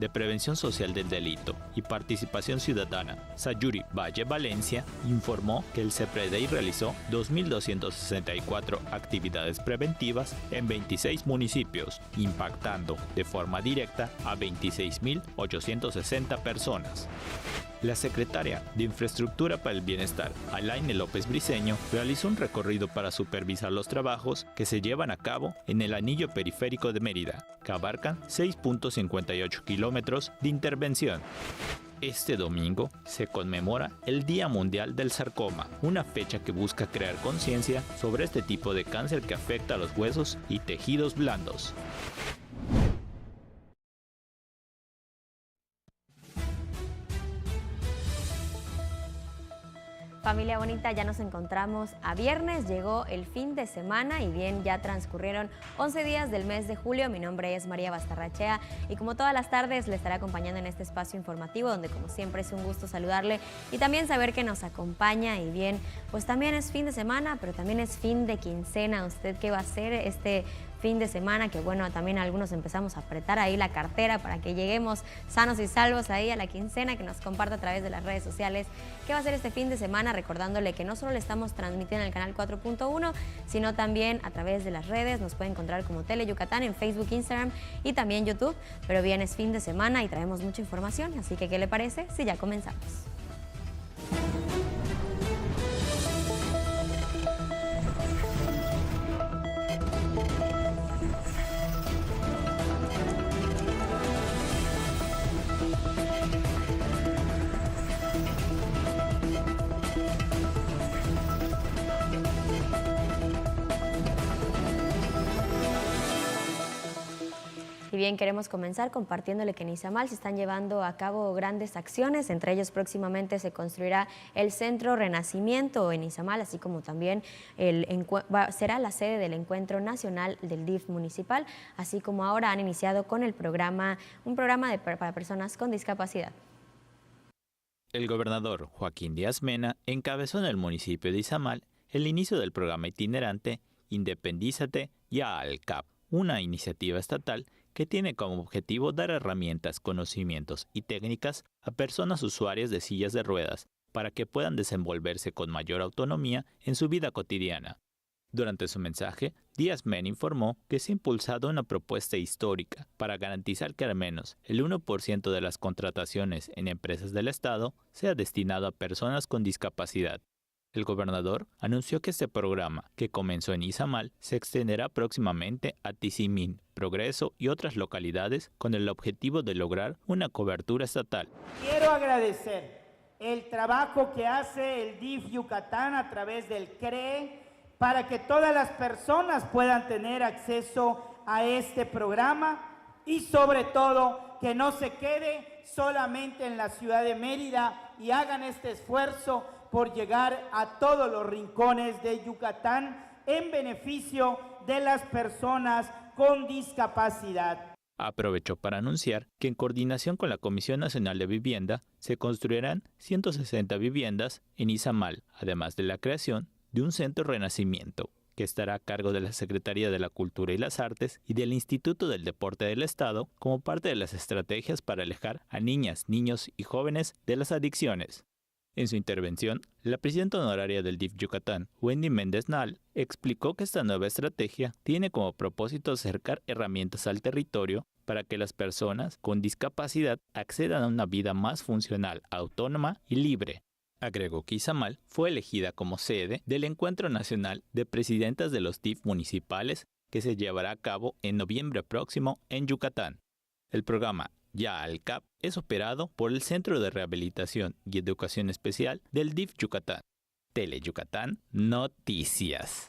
de Prevención Social del Delito y Participación Ciudadana, Sayuri Valle Valencia, informó que el CEPREDEI realizó 2.264 actividades preventivas en 26 municipios, impactando de forma directa a 26.860 personas. La secretaria de Infraestructura para el Bienestar, Alaine López Briceño, realizó un recorrido para supervisar los trabajos que se llevan a cabo en el anillo periférico de Mérida, que abarcan 6.58 kilómetros de intervención. Este domingo se conmemora el Día Mundial del Sarcoma, una fecha que busca crear conciencia sobre este tipo de cáncer que afecta a los huesos y tejidos blandos. Familia bonita, ya nos encontramos a viernes, llegó el fin de semana y bien, ya transcurrieron 11 días del mes de julio. Mi nombre es María Bastarrachea y como todas las tardes le estaré acompañando en este espacio informativo donde como siempre es un gusto saludarle y también saber que nos acompaña y bien, pues también es fin de semana, pero también es fin de quincena. ¿Usted qué va a hacer este fin de semana? Que bueno, también algunos empezamos a apretar ahí la cartera para que lleguemos sanos y salvos ahí a la quincena, que nos comparta a través de las redes sociales qué va a hacer este fin de semana, recordándole que no solo le estamos transmitiendo en el canal 4.1, sino también a través de las redes. Nos puede encontrar como Tele Yucatán en Facebook, Instagram y también YouTube. Pero bien, es fin de semana y traemos mucha información, así que ¿qué le parece si ya comenzamos? Y bien, queremos comenzar compartiéndole que en Izamal se están llevando a cabo grandes acciones, entre ellos próximamente se construirá el Centro Renacimiento en Izamal, así como también será la sede del Encuentro Nacional del DIF municipal, así como ahora han iniciado con un programa para personas con discapacidad. El gobernador Joaquín Díaz Mena encabezó en el municipio de Izamal el inicio del programa itinerante Independízate ya al CAP, una iniciativa estatal que tiene como objetivo dar herramientas, conocimientos y técnicas a personas usuarias de sillas de ruedas para que puedan desenvolverse con mayor autonomía en su vida cotidiana. Durante su mensaje, Díaz Mena informó que se ha impulsado una propuesta histórica para garantizar que al menos el 1% de las contrataciones en empresas del Estado sea destinado a personas con discapacidad. El gobernador anunció que este programa, que comenzó en Izamal, se extenderá próximamente a Tizimín, Progreso y otras localidades con el objetivo de lograr una cobertura estatal. Quiero agradecer el trabajo que hace el DIF Yucatán a través del CRE para que todas las personas puedan tener acceso a este programa y sobre todo que no se quede solamente en la ciudad de Mérida y hagan este esfuerzo por llegar a todos los rincones de Yucatán en beneficio de las personas con discapacidad. Aprovechó para anunciar que en coordinación con la Comisión Nacional de Vivienda se construirán 160 viviendas en Izamal, además de la creación de un Centro Renacimiento, que estará a cargo de la Secretaría de la Cultura y las Artes y del Instituto del Deporte del Estado como parte de las estrategias para alejar a niñas, niños y jóvenes de las adicciones. En su intervención, la presidenta honoraria del DIF Yucatán, Wendy Méndez Nal, explicó que esta nueva estrategia tiene como propósito acercar herramientas al territorio para que las personas con discapacidad accedan a una vida más funcional, autónoma y libre. Agregó que Izamal fue elegida como sede del Encuentro Nacional de Presidentas de los DIF municipales que se llevará a cabo en noviembre próximo en Yucatán. El programa Ya al CAP es operado por el Centro de Rehabilitación y Educación Especial del DIF Yucatán. Tele Yucatán Noticias.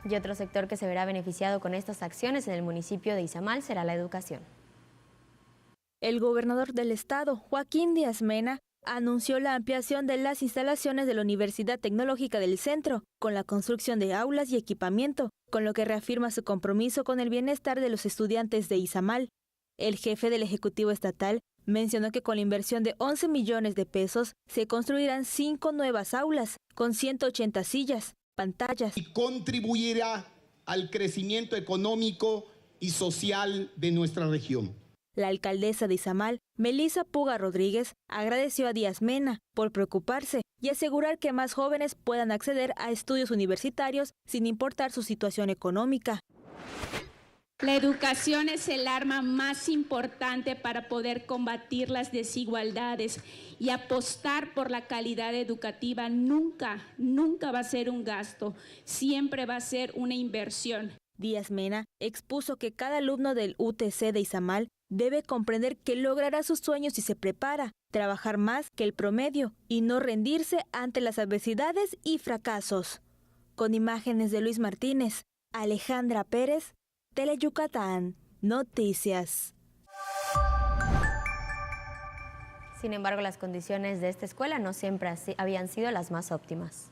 Y otro sector que se verá beneficiado con estas acciones en el municipio de Izamal será la educación. El gobernador del estado, Joaquín Díaz Mena, anunció la ampliación de las instalaciones de la Universidad Tecnológica del Centro, con la construcción de aulas y equipamiento, con lo que reafirma su compromiso con el bienestar de los estudiantes de Izamal. El jefe del Ejecutivo Estatal mencionó que con la inversión de 11 millones de pesos se construirán 5 nuevas aulas, con 180 sillas, pantallas. Y contribuirá al crecimiento económico y social de nuestra región. La alcaldesa de Izamal, Melissa Puga Rodríguez, agradeció a Díaz Mena por preocuparse y asegurar que más jóvenes puedan acceder a estudios universitarios sin importar su situación económica. La educación es el arma más importante para poder combatir las desigualdades y apostar por la calidad educativa nunca va a ser un gasto, siempre va a ser una inversión. Díaz Mena expuso que cada alumno del UTC de Izamal debe comprender que logrará sus sueños si se prepara, trabajar más que el promedio y no rendirse ante las adversidades y fracasos. Con imágenes de Luis Martínez, Alejandra Pérez, Teleyucatán Noticias. Sin embargo, las condiciones de esta escuela no siempre habían sido las más óptimas.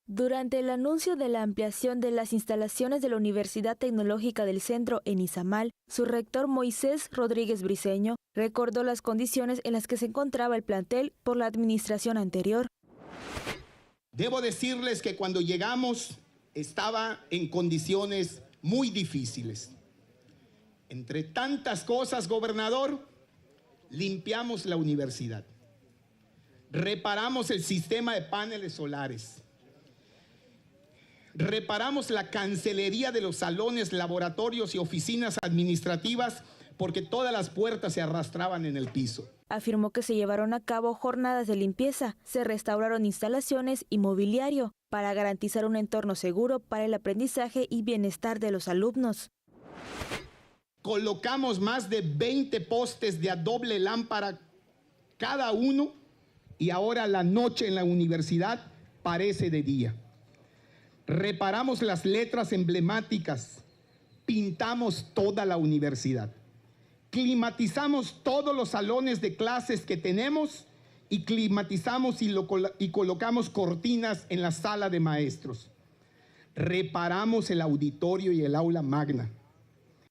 Durante el anuncio de la ampliación de las instalaciones de la Universidad Tecnológica del Centro en Izamal, su rector Moisés Rodríguez Briceño recordó las condiciones en las que se encontraba el plantel por la administración anterior. Debo decirles que cuando llegamos estaba en condiciones muy difíciles. Entre tantas cosas, gobernador, limpiamos la universidad, reparamos el sistema de paneles solares, reparamos la cancelería de los salones, laboratorios y oficinas administrativas porque todas las puertas se arrastraban en el piso. Afirmó que se llevaron a cabo jornadas de limpieza, se restauraron instalaciones y mobiliario para garantizar un entorno seguro para el aprendizaje y bienestar de los alumnos. Colocamos más de 20 postes de a doble lámpara cada uno y ahora la noche en la universidad parece de día. Reparamos las letras emblemáticas, pintamos toda la universidad, climatizamos todos los salones de clases que tenemos y climatizamos y colocamos cortinas en la sala de maestros. Reparamos el auditorio y el aula magna.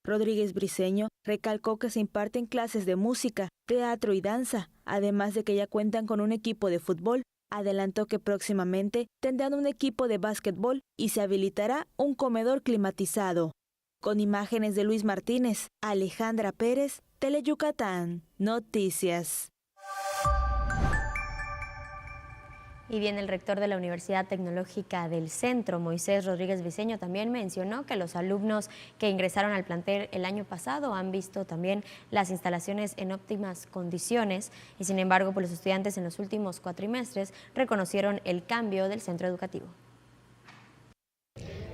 Rodríguez Briceño recalcó que se imparten clases de música, teatro y danza, además de que ya cuentan con un equipo de fútbol. Adelantó que próximamente tendrán un equipo de básquetbol y se habilitará un comedor climatizado. Con imágenes de Luis Martínez, Alejandra Pérez, Teleyucatán Noticias. Y bien, el rector de la Universidad Tecnológica del Centro, Moisés Rodríguez Briceño, también mencionó que los alumnos que ingresaron al plantel el año pasado han visto también las instalaciones en óptimas condiciones y sin embargo, pues los estudiantes en los últimos cuatrimestres reconocieron el cambio del centro educativo.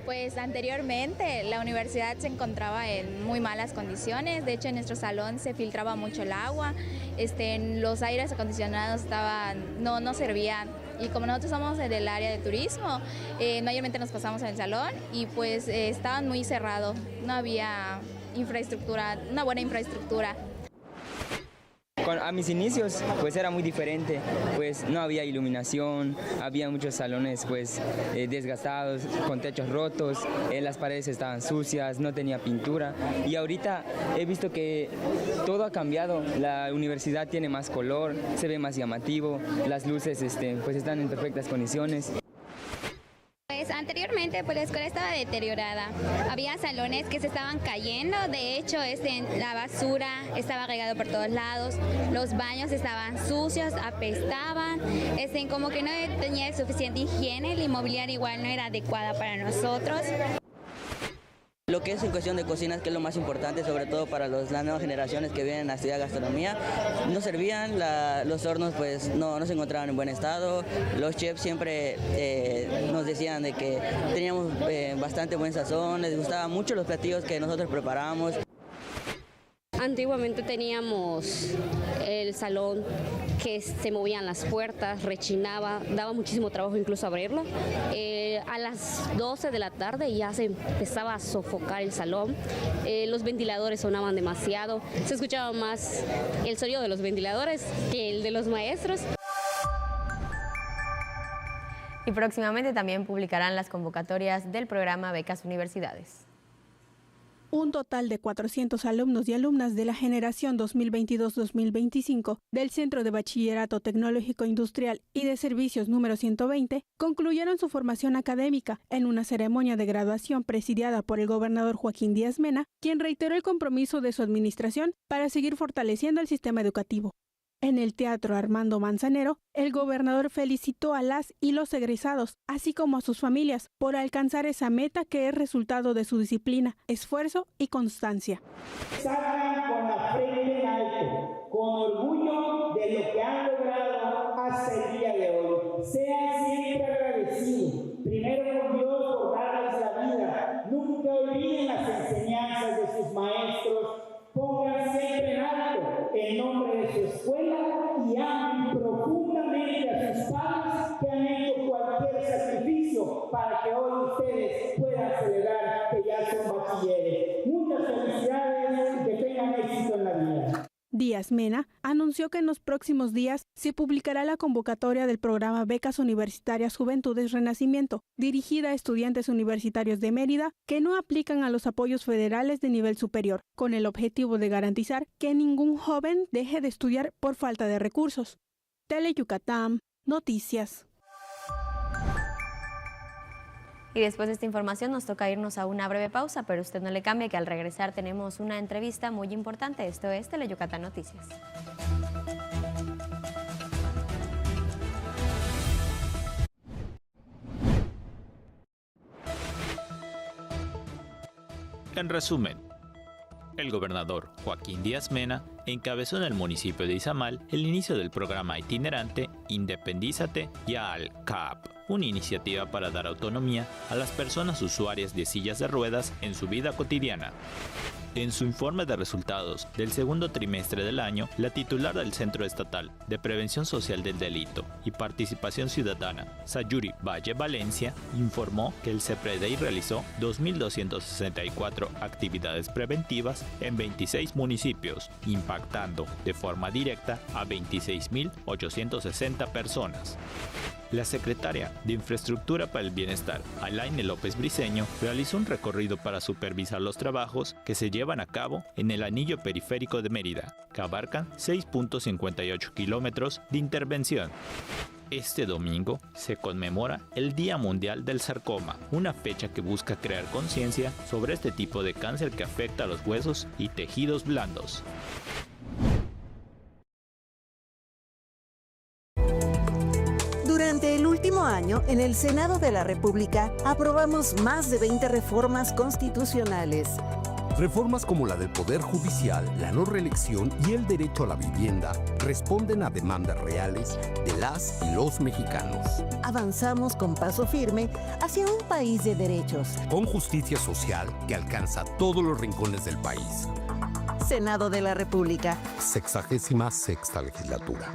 Pues anteriormente la universidad se encontraba en muy malas condiciones, de hecho en nuestro salón se filtraba mucho el agua, los aires acondicionados no servían y como nosotros somos del área de turismo, mayormente nos pasamos en el salón y pues estaban muy cerrados, no había infraestructura, una buena infraestructura. A mis inicios pues era muy diferente, pues no había iluminación, había muchos salones pues desgastados, con techos rotos, las paredes estaban sucias, no tenía pintura y ahorita he visto que todo ha cambiado, la universidad tiene más color, se ve más llamativo, las luces pues están en perfectas condiciones. Pues anteriormente pues la escuela estaba deteriorada, había salones que se estaban cayendo, de hecho la basura estaba regada por todos lados, los baños estaban sucios, apestaban, como que no tenía suficiente higiene, el inmobiliario igual no era adecuada para nosotros. Lo que es en cuestión de cocinas, que es lo más importante, sobre todo para las nuevas generaciones que vienen a estudiar gastronomía, no servían, los hornos pues no se encontraban en buen estado, los chefs siempre nos decían de que teníamos bastante buen sazón, les gustaban mucho los platillos que nosotros preparábamos. Antiguamente teníamos el salón que se movían las puertas, rechinaba, daba muchísimo trabajo incluso abrirlo. A las 12 de la tarde ya se empezaba a sofocar el salón, los ventiladores sonaban demasiado, se escuchaba más el sonido de los ventiladores que el de los maestros. Y próximamente también publicarán las convocatorias del programa Becas Universidades. Un total de 400 alumnos y alumnas de la generación 2022-2025 del Centro de Bachillerato Tecnológico Industrial y de Servicios número 120 concluyeron su formación académica en una ceremonia de graduación presidiada por el gobernador Joaquín Díaz Mena, quien reiteró el compromiso de su administración para seguir fortaleciendo el sistema educativo. En el Teatro Armando Manzanero, el gobernador felicitó a las y los egresados, así como a sus familias, por alcanzar esa meta que es resultado de su disciplina, esfuerzo y constancia. Salgan con la frente en alto, con orgullo de lo que han logrado hasta el día de hoy. Sean siempre agradecidos, primero con Dios por darles la vida. Nunca olviden las enseñanzas de sus maestros. Pongan siempre en alto el nombre de su escuela y amen profundamente a sus padres que han hecho cualquier sacrificio para que hoy ustedes puedan celebrar que ya son bachilleres. Muchas felicidades y que tengan éxito en la vida. Díaz Mena anunció que en los próximos días se publicará la convocatoria del programa Becas Universitarias Juventudes Renacimiento, dirigida a estudiantes universitarios de Mérida que no aplican a los apoyos federales de nivel superior, con el objetivo de garantizar que ningún joven deje de estudiar por falta de recursos. Tele Yucatán, Noticias. Y después de esta información nos toca irnos a una breve pausa, pero usted no le cambie que al regresar tenemos una entrevista muy importante. Esto es Tele Yucatán Noticias. En resumen, el gobernador Joaquín Díaz Mena encabezó en el municipio de Izamal el inicio del programa itinerante Independízate ya al CAP, una iniciativa para dar autonomía a las personas usuarias de sillas de ruedas en su vida cotidiana. En su informe de resultados del segundo trimestre del año, la titular del Centro Estatal de Prevención Social del Delito y Participación Ciudadana, Sayuri Valle Valencia, informó que el CEPREDEI realizó 2.264 actividades preventivas en 26 municipios, impactando de forma directa a 26.860 personas. La secretaria de Infraestructura para el Bienestar, Alaine López Briceño, realizó un recorrido para supervisar los trabajos que se llevan a cabo en el anillo periférico de Mérida, que abarcan 6.58 kilómetros de intervención. Este domingo se conmemora el Día Mundial del Sarcoma, una fecha que busca crear conciencia sobre este tipo de cáncer que afecta a los huesos y tejidos blandos. Durante el último año, en el Senado de la República, aprobamos más de 20 reformas constitucionales. Reformas como la del Poder Judicial, la no reelección y el derecho a la vivienda responden a demandas reales de las y los mexicanos. Avanzamos con paso firme hacia un país de derechos. Con justicia social que alcanza todos los rincones del país. Senado de la República. 66ª legislatura.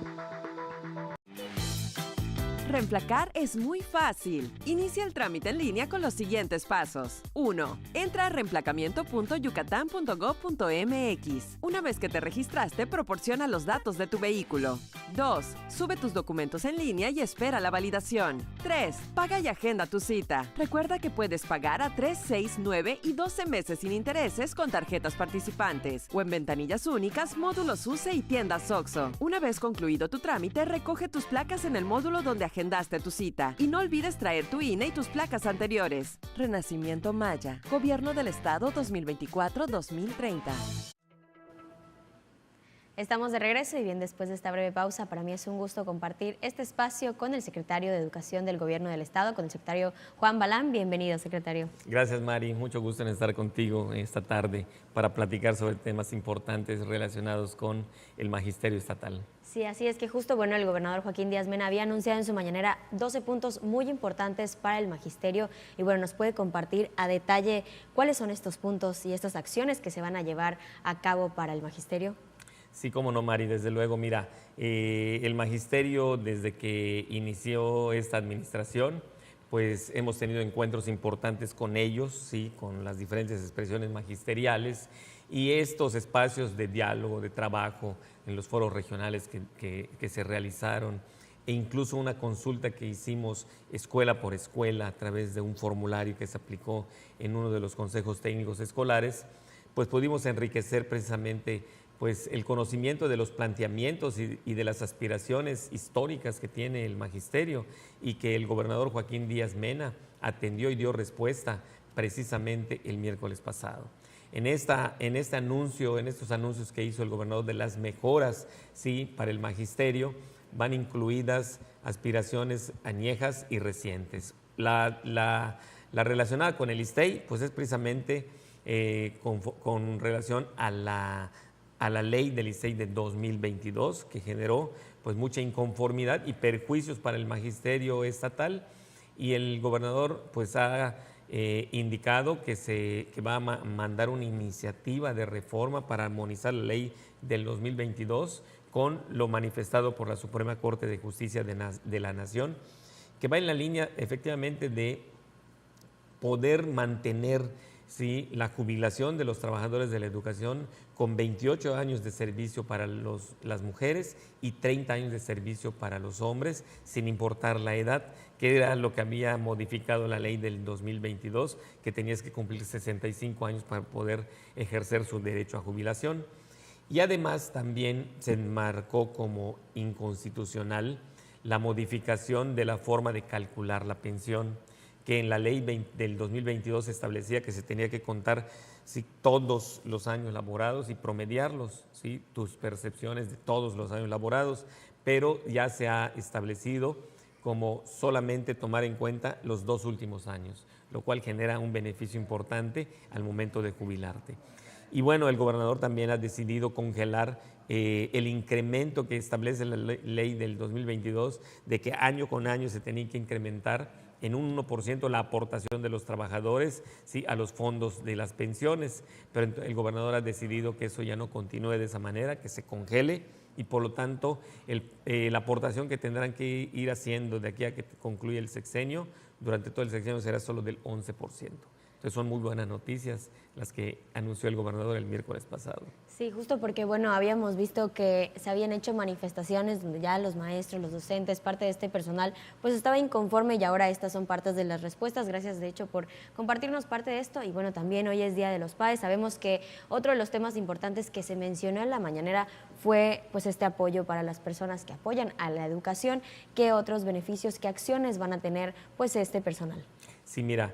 Reemplacar es muy fácil. Inicia el trámite en línea con los siguientes pasos. 1. Entra a reemplacamiento.yucatán.gov.mx. Una vez que te registraste, proporciona los datos de tu vehículo. 2. Sube tus documentos en línea y espera la validación. 3. Paga y agenda tu cita. Recuerda que puedes pagar a 3, 6, 9 y 12 meses sin intereses con tarjetas participantes o en ventanillas únicas, módulos UCE y tiendas OXXO. Una vez concluido tu trámite, recoge tus placas en el módulo donde agendaste tu cita. Y no olvides traer tu INE y tus placas anteriores. Renacimiento Maya. Gobierno del Estado 2024-2030. Estamos de regreso y bien después de esta breve pausa, para mí es un gusto compartir este espacio con el secretario de Educación del Gobierno del Estado, con el secretario Juan Balán. Bienvenido, secretario. Gracias, Mari. Mucho gusto en estar contigo esta tarde para platicar sobre temas importantes relacionados con el magisterio estatal. Sí, así es que justo, el gobernador Joaquín Díaz Mena había anunciado en su mañanera 12 puntos muy importantes para el magisterio y nos puede compartir a detalle cuáles son estos puntos y estas acciones que se van a llevar a cabo para el magisterio. Sí, cómo no, Mari, desde luego. Mira, el magisterio, desde que inició esta administración, pues hemos tenido encuentros importantes con ellos, sí, con las diferentes expresiones magisteriales y estos espacios de diálogo, de trabajo en los foros regionales que se realizaron e incluso una consulta que hicimos escuela por escuela a través de un formulario que se aplicó en uno de los consejos técnicos escolares, pues pudimos enriquecer precisamente pues el conocimiento de los planteamientos y de las aspiraciones históricas que tiene el magisterio, y que el gobernador Joaquín Díaz Mena atendió y dio respuesta precisamente el miércoles pasado. En estos anuncios que hizo el gobernador de las mejoras, sí, para el magisterio, van incluidas aspiraciones añejas y recientes. La relacionada con el ISSSTEI, pues es precisamente con relación a la ley del ISSSTEI de 2022, que generó pues mucha inconformidad y perjuicios para el magisterio estatal, y el gobernador pues ha indicado que va a mandar una iniciativa de reforma para armonizar la ley del 2022 con lo manifestado por la Suprema Corte de Justicia de la Nación, que va en la línea efectivamente de poder mantener, ¿sí?, la jubilación de los trabajadores de la educación con 28 años de servicio para las mujeres y 30 años de servicio para los hombres, sin importar la edad, que era lo que había modificado la ley del 2022, que tenías que cumplir 65 años para poder ejercer su derecho a jubilación. Y además también se enmarcó como inconstitucional la modificación de la forma de calcular la pensión, que en la ley del 2022 se establecía que se tenía que contar, ¿sí?, todos los años laborados y promediarlos, ¿sí?, tus percepciones de todos los años laborados, pero ya se ha establecido como solamente tomar en cuenta los 2 últimos años, lo cual genera un beneficio importante al momento de jubilarte. Y bueno, el gobernador también ha decidido congelar el incremento que establece la ley del 2022, de que año con año se tenía que incrementar en un 1% la aportación de los trabajadores, ¿sí?, a los fondos de las pensiones, pero el gobernador ha decidido que eso ya no continúe de esa manera, que se congele, y por lo tanto la aportación que tendrán que ir haciendo de aquí a que concluya el sexenio, durante todo el sexenio, será solo del 11%. Entonces son muy buenas noticias las que anunció el gobernador el miércoles pasado. Sí, justo porque, bueno, habíamos visto que se habían hecho manifestaciones donde ya los maestros, los docentes, parte de este personal, pues estaba inconforme, y ahora estas son partes de las respuestas. Gracias, de hecho, por compartirnos parte de esto. Y bueno, también hoy es Día de los Padres. Sabemos que otro de los temas importantes que se mencionó en la mañanera fue pues este apoyo para las personas que apoyan a la educación. ¿Qué otros beneficios, qué acciones van a tener pues este personal? Sí, mira,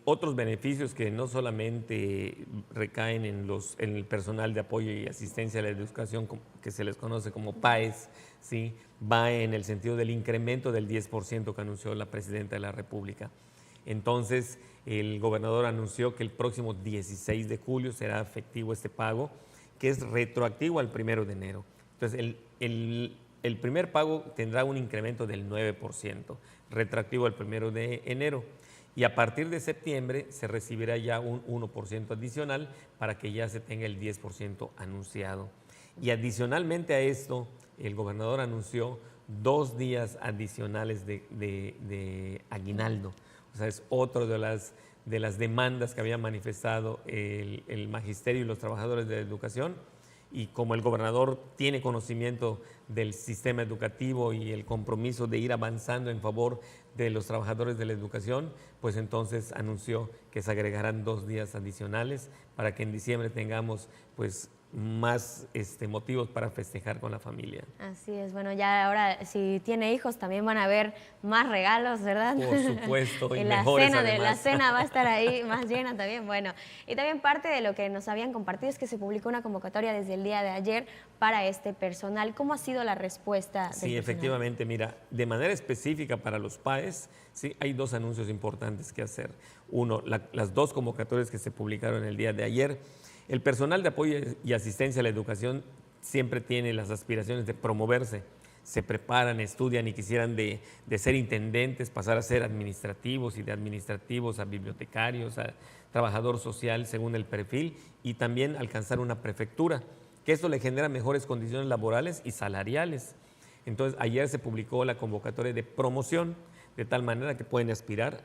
otros beneficios que no solamente recaen en el personal de apoyo y asistencia a la educación, que se les conoce como PAES, ¿sí?, va en el sentido del incremento del 10% que anunció la Presidenta de la República. Entonces, el gobernador anunció que el próximo 16 de julio será efectivo este pago, que es retroactivo al 1 de enero. Entonces, el primer pago tendrá un incremento del 9%, retroactivo al 1 de enero. Y a partir de septiembre se recibirá ya un 1% adicional para que ya se tenga el 10% anunciado. Y adicionalmente a esto, el gobernador anunció 2 días adicionales de aguinaldo. O sea, es otro de las demandas que había manifestado el magisterio y los trabajadores de la educación. Y como el gobernador tiene conocimiento del sistema educativo y el compromiso de ir avanzando en favor de los trabajadores de la educación, pues entonces anunció que se agregarán 2 días adicionales para que en diciembre tengamos pues más motivos para festejar con la familia. Así es, bueno, ya ahora si tiene hijos también van a haber más regalos, ¿verdad? Por supuesto, y la mejores cena además. La cena va a estar ahí más llena también, bueno. Y también parte de lo que nos habían compartido es que se publicó una convocatoria desde el día de ayer para este personal. ¿Cómo ha sido la respuesta? Sí, efectivamente, mira, de manera específica para los PAES, sí, hay 2 anuncios importantes que hacer. Uno, las 2 convocatorias que se publicaron el día de ayer. El personal de apoyo y asistencia a la educación siempre tiene las aspiraciones de promoverse, se preparan, estudian y quisieran de ser intendentes, pasar a ser administrativos, y de administrativos a bibliotecarios, a trabajador social según el perfil, y también alcanzar una prefectura, que esto le genera mejores condiciones laborales y salariales. Entonces, ayer se publicó la convocatoria de promoción, de tal manera que pueden aspirar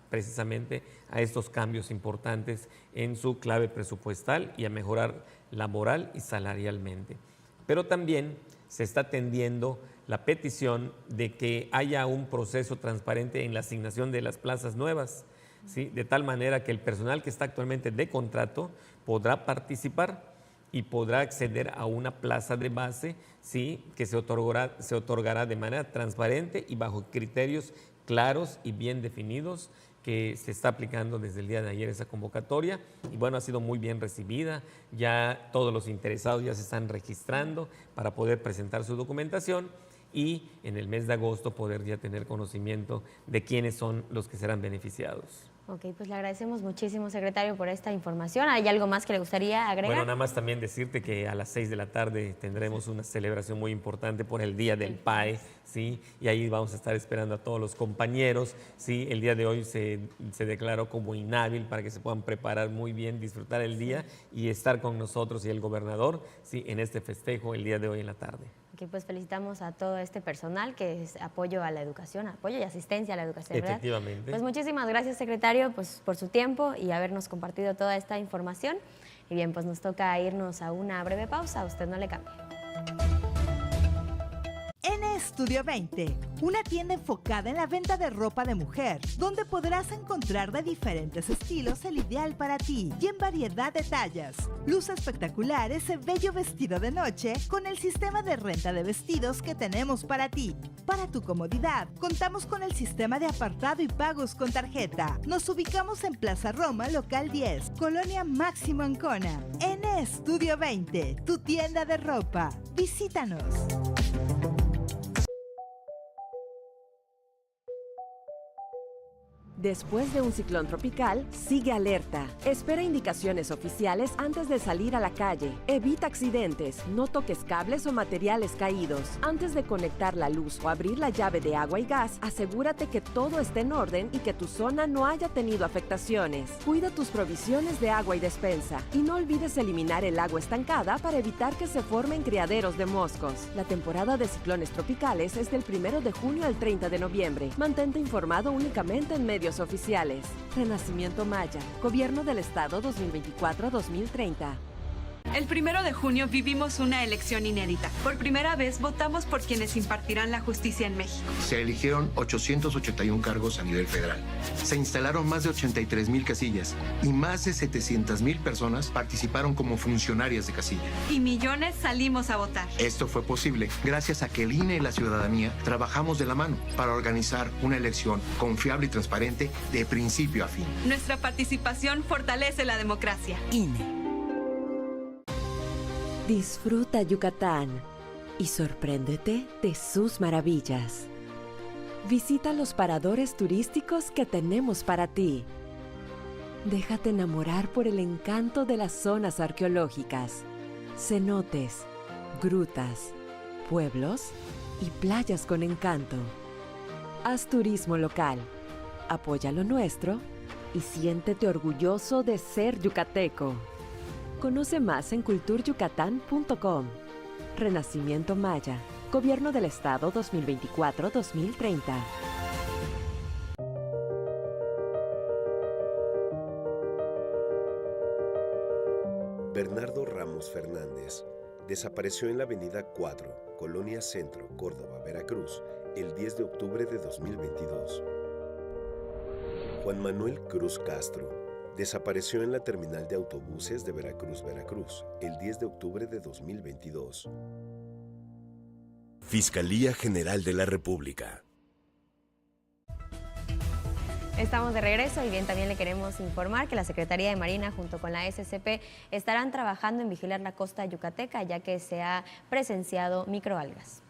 precisamente a estos cambios importantes en su clave presupuestal y a mejorar laboral y salarialmente. Pero también se está atendiendo la petición de que haya un proceso transparente en la asignación de las plazas nuevas. ¿sí? De tal manera que el personal que está actualmente de contrato podrá participar y podrá acceder a una plaza de base, ¿sí? Que se otorgará de manera transparente y bajo criterios claros y bien definidos, que se está aplicando desde el día de ayer esa convocatoria y bueno, ha sido muy bien recibida, ya todos los interesados ya se están registrando para poder presentar su documentación y en el mes de agosto poder ya tener conocimiento de quiénes son los que serán beneficiados. Ok, pues le agradecemos muchísimo, secretario, por esta información. ¿Hay algo más que le gustaría agregar? Bueno, nada más también decirte que a las 6 de la tarde tendremos una celebración muy importante por el Día del PAE, ¿sí? Y ahí vamos a estar esperando a todos los compañeros, ¿sí? El día de hoy se declaró como inhábil para que se puedan preparar muy bien, disfrutar el día y estar con nosotros y el gobernador, ¿sí? En este festejo el día de hoy en la tarde. Ok, pues felicitamos a todo este personal que es apoyo a la educación, apoyo y asistencia a la educación, ¿verdad? Efectivamente. Pues muchísimas gracias, secretario, pues por su tiempo y habernos compartido toda esta información. Y bien, pues nos toca irnos a una breve pausa, usted no le cambie. Estudio 20, una tienda enfocada en la venta de ropa de mujer, donde podrás encontrar de diferentes estilos el ideal para ti y en variedad de tallas. Luce espectacular ese bello vestido de noche con el sistema de renta de vestidos que tenemos para ti. Para tu comodidad, contamos con el sistema de apartado y pagos con tarjeta. Nos ubicamos en Plaza Roma, local 10, Colonia Máximo Ancona. Estudio 20, tu tienda de ropa. Visítanos. Después de un ciclón tropical, sigue alerta. Espera indicaciones oficiales antes de salir a la calle. Evita accidentes, no toques cables o materiales caídos. Antes de conectar la luz o abrir la llave de agua y gas, asegúrate que todo esté en orden y que tu zona no haya tenido afectaciones. Cuida tus provisiones de agua y despensa. Y no olvides eliminar el agua estancada para evitar que se formen criaderos de moscos. La temporada de ciclones tropicales es del 1 de junio al 30 de noviembre. Mantente informado únicamente en medios oficiales. Renacimiento Maya, Gobierno del Estado 2024-2030. El 1 de junio vivimos una elección inédita. Por primera vez votamos por quienes impartirán la justicia en México. Se eligieron 881 cargos a nivel federal. Se instalaron más de 83,000 casillas y más de 700,000 personas participaron como funcionarias de casilla. Y millones salimos a votar. Esto fue posible gracias a que el INE y la ciudadanía trabajamos de la mano para organizar una elección confiable y transparente de principio a fin. Nuestra participación fortalece la democracia. INE. Disfruta Yucatán y sorpréndete de sus maravillas. Visita los paradores turísticos que tenemos para ti. Déjate enamorar por el encanto de las zonas arqueológicas, cenotes, grutas, pueblos y playas con encanto. Haz turismo local, apoya lo nuestro y siéntete orgulloso de ser yucateco. Conoce más en culturyucatán.com. Renacimiento Maya, Gobierno del Estado 2024-2030. Bernardo Ramos Fernández desapareció en la Avenida 4, Colonia Centro, Córdoba, Veracruz, el 10 de octubre de 2022. Juan Manuel Cruz Castro desapareció en la terminal de autobuses de Veracruz, Veracruz, el 10 de octubre de 2022. Fiscalía General de la República. Estamos de regreso y bien, también le queremos informar que la Secretaría de Marina junto con la SCP estarán trabajando en vigilar la costa yucateca, ya que se ha presenciado microalgas.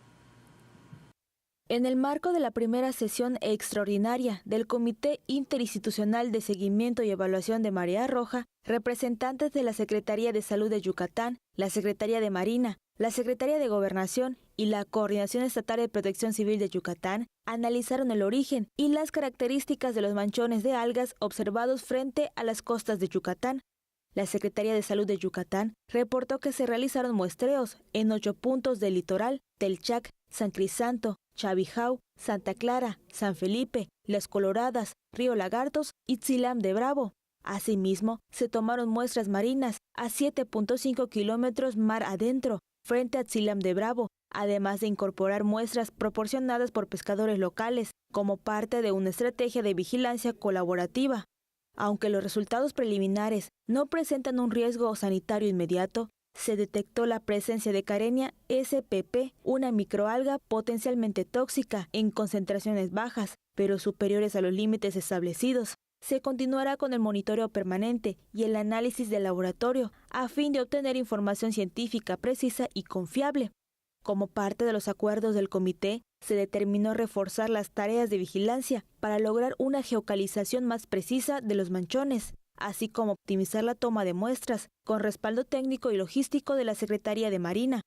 En el marco de la primera sesión extraordinaria del Comité Interinstitucional de Seguimiento y Evaluación de Marea Roja, representantes de la Secretaría de Salud de Yucatán, la Secretaría de Marina, la Secretaría de Gobernación y la Coordinación Estatal de Protección Civil de Yucatán analizaron el origen y las características de los manchones de algas observados frente a las costas de Yucatán. La Secretaría de Salud de Yucatán reportó que se realizaron muestreos en 8 puntos del litoral: Telchac, San Crisanto, Chavijao, Santa Clara, San Felipe, Las Coloradas, Río Lagartos y Tzilam de Bravo. Asimismo, se tomaron muestras marinas a 7.5 kilómetros mar adentro, frente a Tzilam de Bravo, además de incorporar muestras proporcionadas por pescadores locales, como parte de una estrategia de vigilancia colaborativa. Aunque los resultados preliminares no presentan un riesgo sanitario inmediato, se detectó la presencia de Carenia spp, una microalga potencialmente tóxica en concentraciones bajas, pero superiores a los límites establecidos. Se continuará con el monitoreo permanente y el análisis de laboratorio a fin de obtener información científica precisa y confiable. Como parte de los acuerdos del comité, se determinó reforzar las tareas de vigilancia para lograr una geocalización más precisa de los manchones, así como optimizar la toma de muestras con respaldo técnico y logístico de la Secretaría de Marina.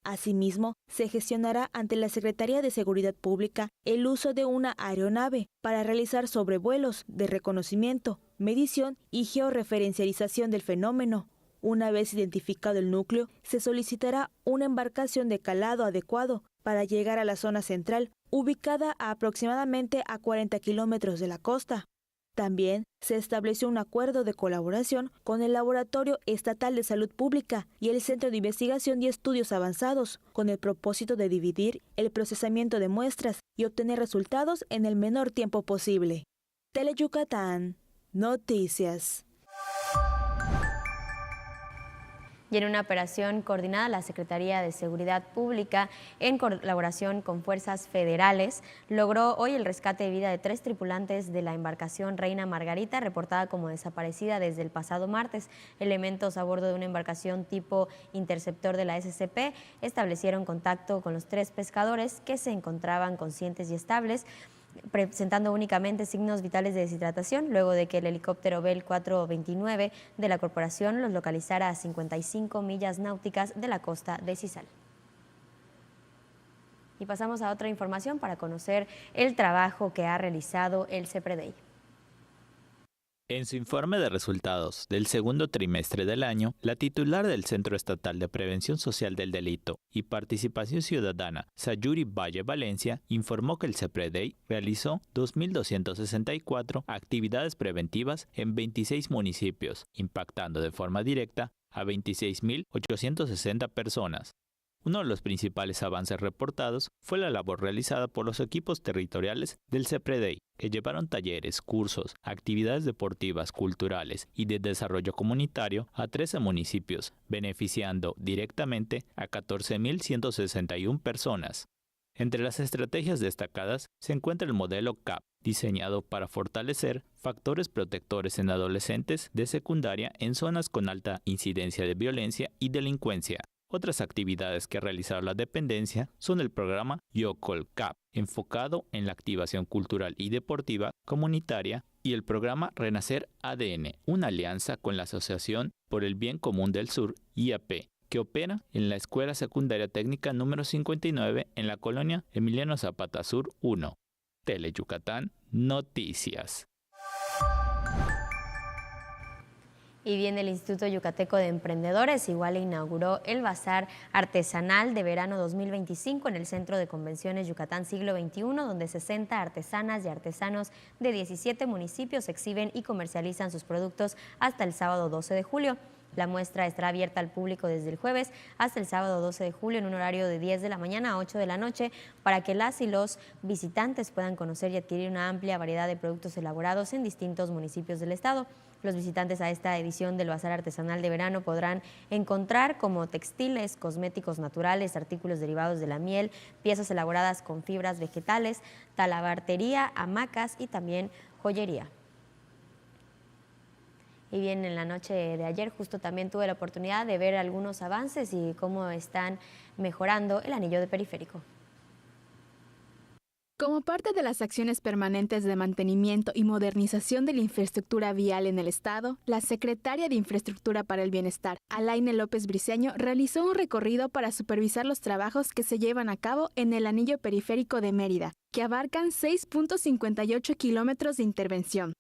Asimismo, se gestionará ante la Secretaría de Seguridad Pública el uso de una aeronave para realizar sobrevuelos de reconocimiento, medición y georreferencialización del fenómeno. Una vez identificado el núcleo, se solicitará una embarcación de calado adecuado para llegar a la zona central, ubicada a aproximadamente a 40 kilómetros de la costa. También se estableció un acuerdo de colaboración con el Laboratorio Estatal de Salud Pública y el Centro de Investigación y Estudios Avanzados, con el propósito de dividir el procesamiento de muestras y obtener resultados en el menor tiempo posible. Teleyucatán, Noticias. Y en una operación coordinada, la Secretaría de Seguridad Pública, en colaboración con fuerzas federales, logró hoy el rescate de vida de 3 tripulantes de la embarcación Reina Margarita, reportada como desaparecida desde el pasado martes. Elementos a bordo de una embarcación tipo interceptor de la SCP establecieron contacto con los 3 pescadores que se encontraban conscientes y estables, presentando únicamente signos vitales de deshidratación, luego de que el helicóptero Bell 429 de la corporación los localizara a 55 millas náuticas de la costa de Sisal. Y pasamos a otra información para conocer el trabajo que ha realizado el CEPREDEI. En su informe de resultados del segundo trimestre del año, la titular del Centro Estatal de Prevención Social del Delito y Participación Ciudadana, Sayuri Valle Valencia, informó que el CEPREDEI realizó 2.264 actividades preventivas en 26 municipios, impactando de forma directa a 26.860 personas. Uno de los principales avances reportados fue la labor realizada por los equipos territoriales del CEPREDEI, que llevaron talleres, cursos, actividades deportivas, culturales y de desarrollo comunitario a 13 municipios, beneficiando directamente a 14.161 personas. Entre las estrategias destacadas se encuentra el modelo CAP, diseñado para fortalecer factores protectores en adolescentes de secundaria en zonas con alta incidencia de violencia y delincuencia. Otras actividades que ha realizado la dependencia son el programa YOCOL CAP, enfocado en la activación cultural y deportiva comunitaria, y el programa Renacer ADN, una alianza con la Asociación por el Bien Común del Sur, IAP, que opera en la Escuela Secundaria Técnica número 59 en la colonia Emiliano Zapata Sur 1. Teleyucatán, Noticias. Y bien, el Instituto Yucateco de Emprendedores igual inauguró el Bazar Artesanal de Verano 2025 en el Centro de Convenciones Yucatán Siglo XXI, donde 60 artesanas y artesanos de 17 municipios exhiben y comercializan sus productos hasta el sábado 12 de julio. La muestra estará abierta al público desde el jueves hasta el sábado 12 de julio en un horario de 10 de la mañana a 8 de la noche para que las y los visitantes puedan conocer y adquirir una amplia variedad de productos elaborados en distintos municipios del estado. Los visitantes a esta edición del Bazar Artesanal de Verano podrán encontrar como textiles, cosméticos naturales, artículos derivados de la miel, piezas elaboradas con fibras vegetales, talabartería, hamacas y también joyería. Y bien, en la noche de ayer justo también tuve la oportunidad de ver algunos avances y cómo están mejorando el anillo de periférico. Como parte de las acciones permanentes de mantenimiento y modernización de la infraestructura vial en el Estado, la secretaria de Infraestructura para el Bienestar, Alaine López Briceño, realizó un recorrido para supervisar los trabajos que se llevan a cabo en el anillo periférico de Mérida, que abarcan 6.58 kilómetros de intervención.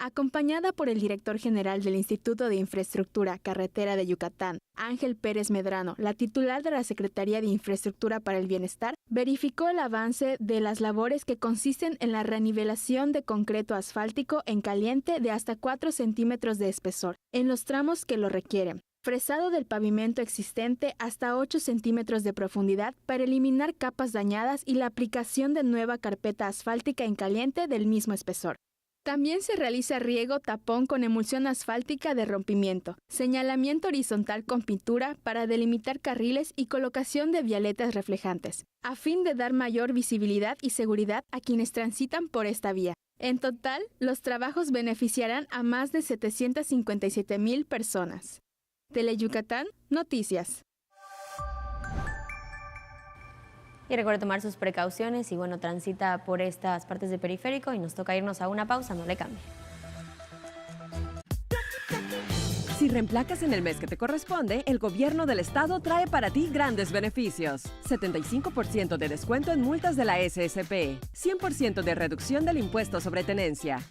Acompañada por el director general del Instituto de Infraestructura Carretera de Yucatán, Ángel Pérez Medrano, la titular de la Secretaría de Infraestructura para el Bienestar, verificó el avance de las labores que consisten en la renivelación de concreto asfáltico en caliente de hasta 4 centímetros de espesor, en los tramos que lo requieren. Fresado del pavimento existente hasta 8 centímetros de profundidad para eliminar capas dañadas y la aplicación de nueva carpeta asfáltica en caliente del mismo espesor. También se realiza riego tapón con emulsión asfáltica de rompimiento, señalamiento horizontal con pintura para delimitar carriles y colocación de vialetas reflejantes, a fin de dar mayor visibilidad y seguridad a quienes transitan por esta vía. En total, los trabajos beneficiarán a más de 757,000 personas. Teleyucatán, noticias. Y recuerde tomar sus precauciones y transita por estas partes de periférico y nos toca irnos a una pausa, no le cambie. Si reemplacas en el mes que te corresponde, el gobierno del estado trae para ti grandes beneficios. 75% de descuento en multas de la SSP, 100% de reducción del impuesto sobre tenencia,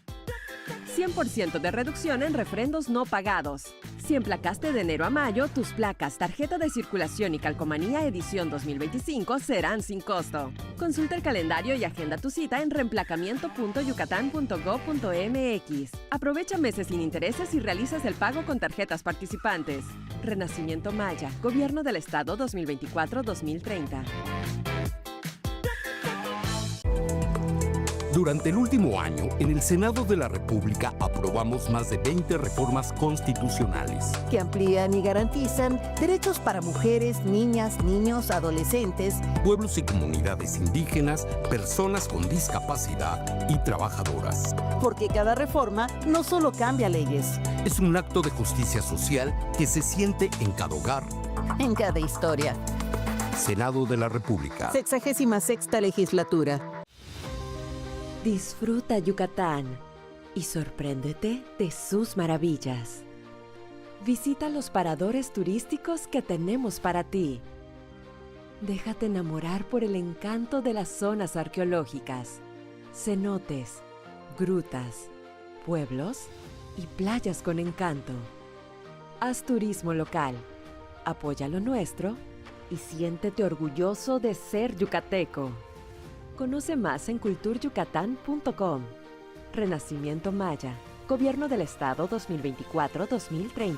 100% de reducción en refrendos no pagados. Si emplacaste de enero a mayo, tus placas, tarjeta de circulación y calcomanía edición 2025 serán sin costo. Consulta el calendario y agenda tu cita en reemplacamiento.yucatán.gov.mx. Aprovecha meses sin intereses y realizas el pago con tarjetas participantes. Renacimiento Maya, Gobierno del Estado 2024-2030. Durante el último año, en el Senado de la República aprobamos más de 20 reformas constitucionales que amplían y garantizan derechos para mujeres, niñas, niños, adolescentes, pueblos y comunidades indígenas, personas con discapacidad y trabajadoras. Porque cada reforma no solo cambia leyes, es un acto de justicia social que se siente en cada hogar, en cada historia. Senado de la República. 66ª legislatura. Disfruta Yucatán y sorpréndete de sus maravillas. Visita los paradores turísticos que tenemos para ti. Déjate enamorar por el encanto de las zonas arqueológicas, cenotes, grutas, pueblos y playas con encanto. Haz turismo local, apoya lo nuestro y siéntete orgulloso de ser yucateco. Conoce más en culturyucatán.com. Renacimiento Maya, Gobierno del Estado 2024-2030.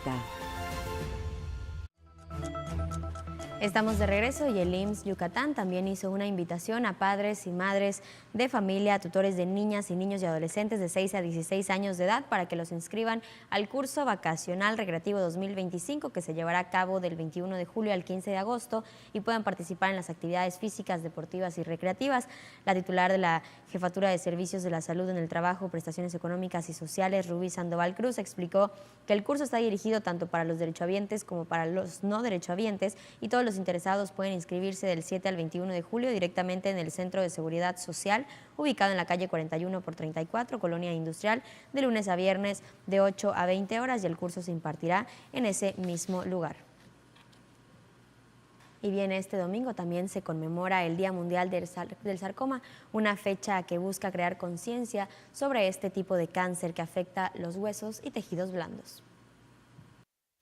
Estamos de regreso y el IMSS Yucatán también hizo una invitación a padres y madres de familia, tutores de niñas y niños y adolescentes de 6 a 16 años de edad para que los inscriban al curso vacacional recreativo 2025 que se llevará a cabo del 21 de julio al 15 de agosto y puedan participar en las actividades físicas, deportivas y recreativas. La titular de la Jefatura de Servicios de la Salud en el Trabajo, Prestaciones Económicas y Sociales, Rubí Sandoval Cruz, explicó que el curso está dirigido tanto para los derechohabientes como para los no derechohabientes y todos los interesados pueden inscribirse del 7 al 21 de julio directamente en el Centro de Seguridad Social, ubicado en la calle 41/34, Colonia Industrial, de lunes a viernes de 8 a 20 horas y el curso se impartirá en ese mismo lugar. Y bien, este domingo también se conmemora el Día Mundial del Sarcoma, una fecha que busca crear conciencia sobre este tipo de cáncer que afecta los huesos y tejidos blandos.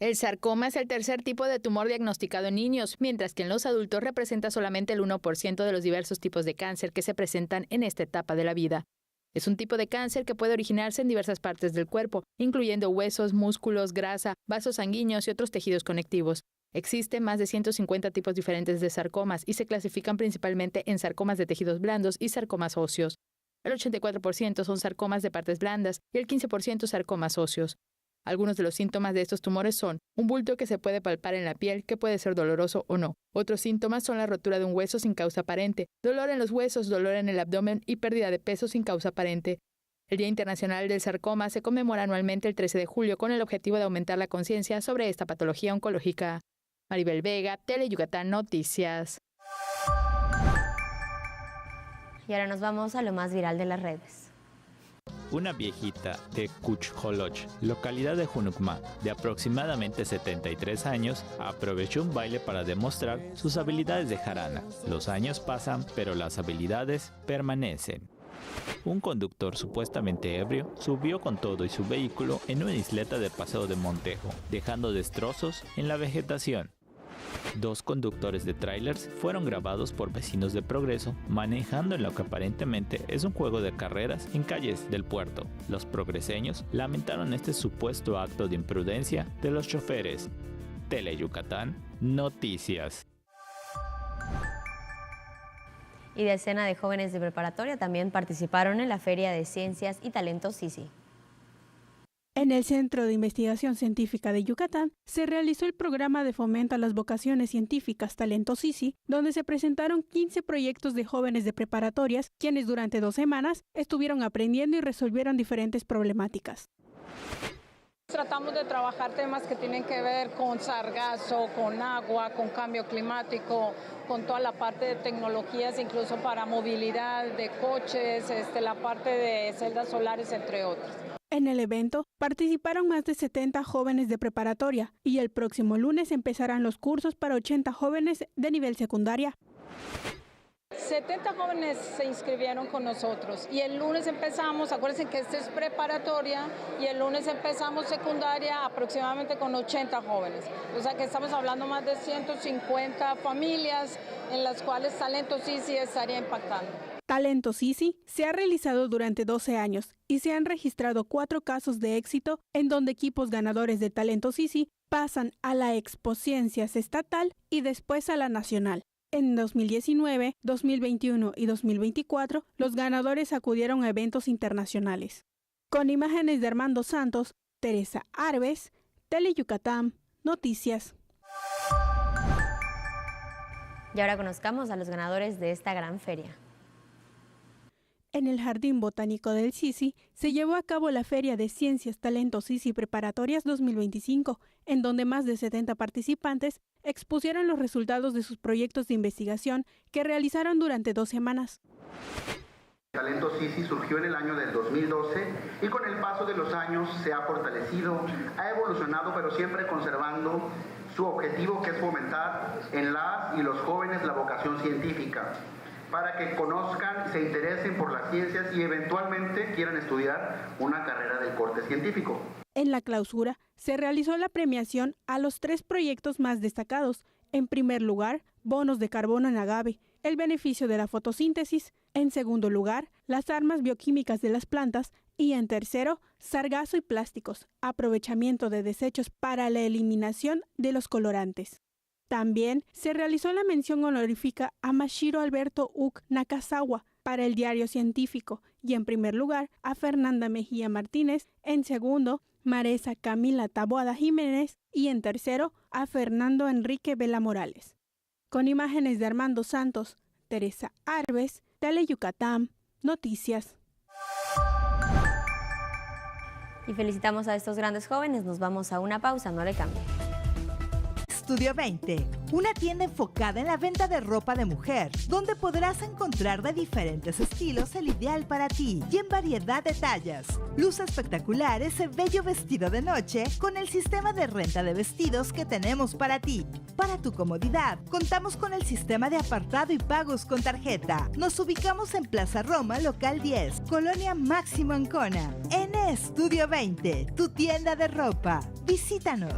El sarcoma es el tercer tipo de tumor diagnosticado en niños, mientras que en los adultos representa solamente el 1% de los diversos tipos de cáncer que se presentan en esta etapa de la vida. Es un tipo de cáncer que puede originarse en diversas partes del cuerpo, incluyendo huesos, músculos, grasa, vasos sanguíneos y otros tejidos conectivos. Existen más de 150 tipos diferentes de sarcomas y se clasifican principalmente en sarcomas de tejidos blandos y sarcomas óseos. El 84% son sarcomas de partes blandas y el 15% sarcomas óseos. Algunos de los síntomas de estos tumores son un bulto que se puede palpar en la piel, que puede ser doloroso o no. Otros síntomas son la rotura de un hueso sin causa aparente, dolor en los huesos, dolor en el abdomen y pérdida de peso sin causa aparente. El Día Internacional del Sarcoma se conmemora anualmente el 13 de julio con el objetivo de aumentar la conciencia sobre esta patología oncológica. Maribel Vega, Teleyucatán Noticias. Y ahora nos vamos a lo más viral de las redes. Una viejita de Cuchjoloch, localidad de Junucma, de aproximadamente 73 años, aprovechó un baile para demostrar sus habilidades de jarana. Los años pasan, pero las habilidades permanecen. Un conductor supuestamente ebrio subió con todo y su vehículo en una isleta de Paseo de Montejo, dejando destrozos en la vegetación. 2 conductores de trailers fueron grabados por vecinos de Progreso manejando en lo que aparentemente es un juego de carreras en calles del puerto. Los progreseños lamentaron este supuesto acto de imprudencia de los choferes. Teleyucatán Noticias. y decena de jóvenes de preparatoria también participaron en la Feria de Ciencias y Talentos SISI. En el Centro de Investigación Científica de Yucatán se realizó el programa de fomento a las vocaciones científicas Talentos SISI, donde se presentaron 15 proyectos de jóvenes de preparatorias, quienes durante 2 semanas estuvieron aprendiendo y resolvieron diferentes problemáticas. Tratamos de trabajar temas que tienen que ver con sargazo, con agua, con cambio climático, con toda la parte de tecnologías, incluso para movilidad de coches, la parte de celdas solares, entre otras. En el evento participaron más de 70 jóvenes de preparatoria y el próximo lunes empezarán los cursos para 80 jóvenes de nivel secundaria. 70 jóvenes se inscribieron con nosotros y el lunes empezamos, acuérdense que esta es preparatoria, y el lunes empezamos secundaria aproximadamente con 80 jóvenes. O sea que estamos hablando más de 150 familias en las cuales Talentos SISI estaría impactando. Talentos SISI se ha realizado durante 12 años y se han registrado 4 casos de éxito en donde equipos ganadores de Talentos SISI pasan a la Expociencias estatal y después a la nacional. En 2019, 2021 y 2024, los ganadores acudieron a eventos internacionales. Con imágenes de Armando Santos, Teresa Arves, Tele Yucatán, Noticias. Y ahora conozcamos a los ganadores de esta gran feria. En el Jardín Botánico del SISI se llevó a cabo la Feria de Ciencias, Talentos SISI Preparatorias 2025, en donde más de 70 participantes expusieron los resultados de sus proyectos de investigación que realizaron durante 2 semanas. Talentos SISI surgió en el año del 2012 y con el paso de los años se ha fortalecido, ha evolucionado, pero siempre conservando su objetivo, que es fomentar en las y los jóvenes la vocación científica, para que conozcan, se interesen por las ciencias y eventualmente quieran estudiar una carrera del corte científico. En la clausura se realizó la premiación a los 3 proyectos más destacados. En primer lugar, bonos de carbono en agave, el beneficio de la fotosíntesis. En segundo lugar, las armas bioquímicas de las plantas. Y en tercero, sargazo y plásticos, aprovechamiento de desechos para la eliminación de los colorantes. También se realizó la mención honorífica a Mashiro Alberto Uc Nakazawa para el Diario Científico y en primer lugar a Fernanda Mejía Martínez, en segundo Maresa Camila Taboada Jiménez y en tercero a Fernando Enrique Vela Morales. Con imágenes de Armando Santos, Teresa Arves, Tele Yucatán, Noticias. Y felicitamos a estos grandes jóvenes, nos vamos a una pausa, no le cambie. Estudio 20, una tienda enfocada en la venta de ropa de mujer, donde podrás encontrar de diferentes estilos el ideal para ti y en variedad de tallas. Luce espectacular ese bello vestido de noche con el sistema de renta de vestidos que tenemos para ti. Para tu comodidad, contamos con el sistema de apartado y pagos con tarjeta. Nos ubicamos en Plaza Roma, local 10, Colonia Máximo Ancona. En Estudio 20, tu tienda de ropa. Visítanos.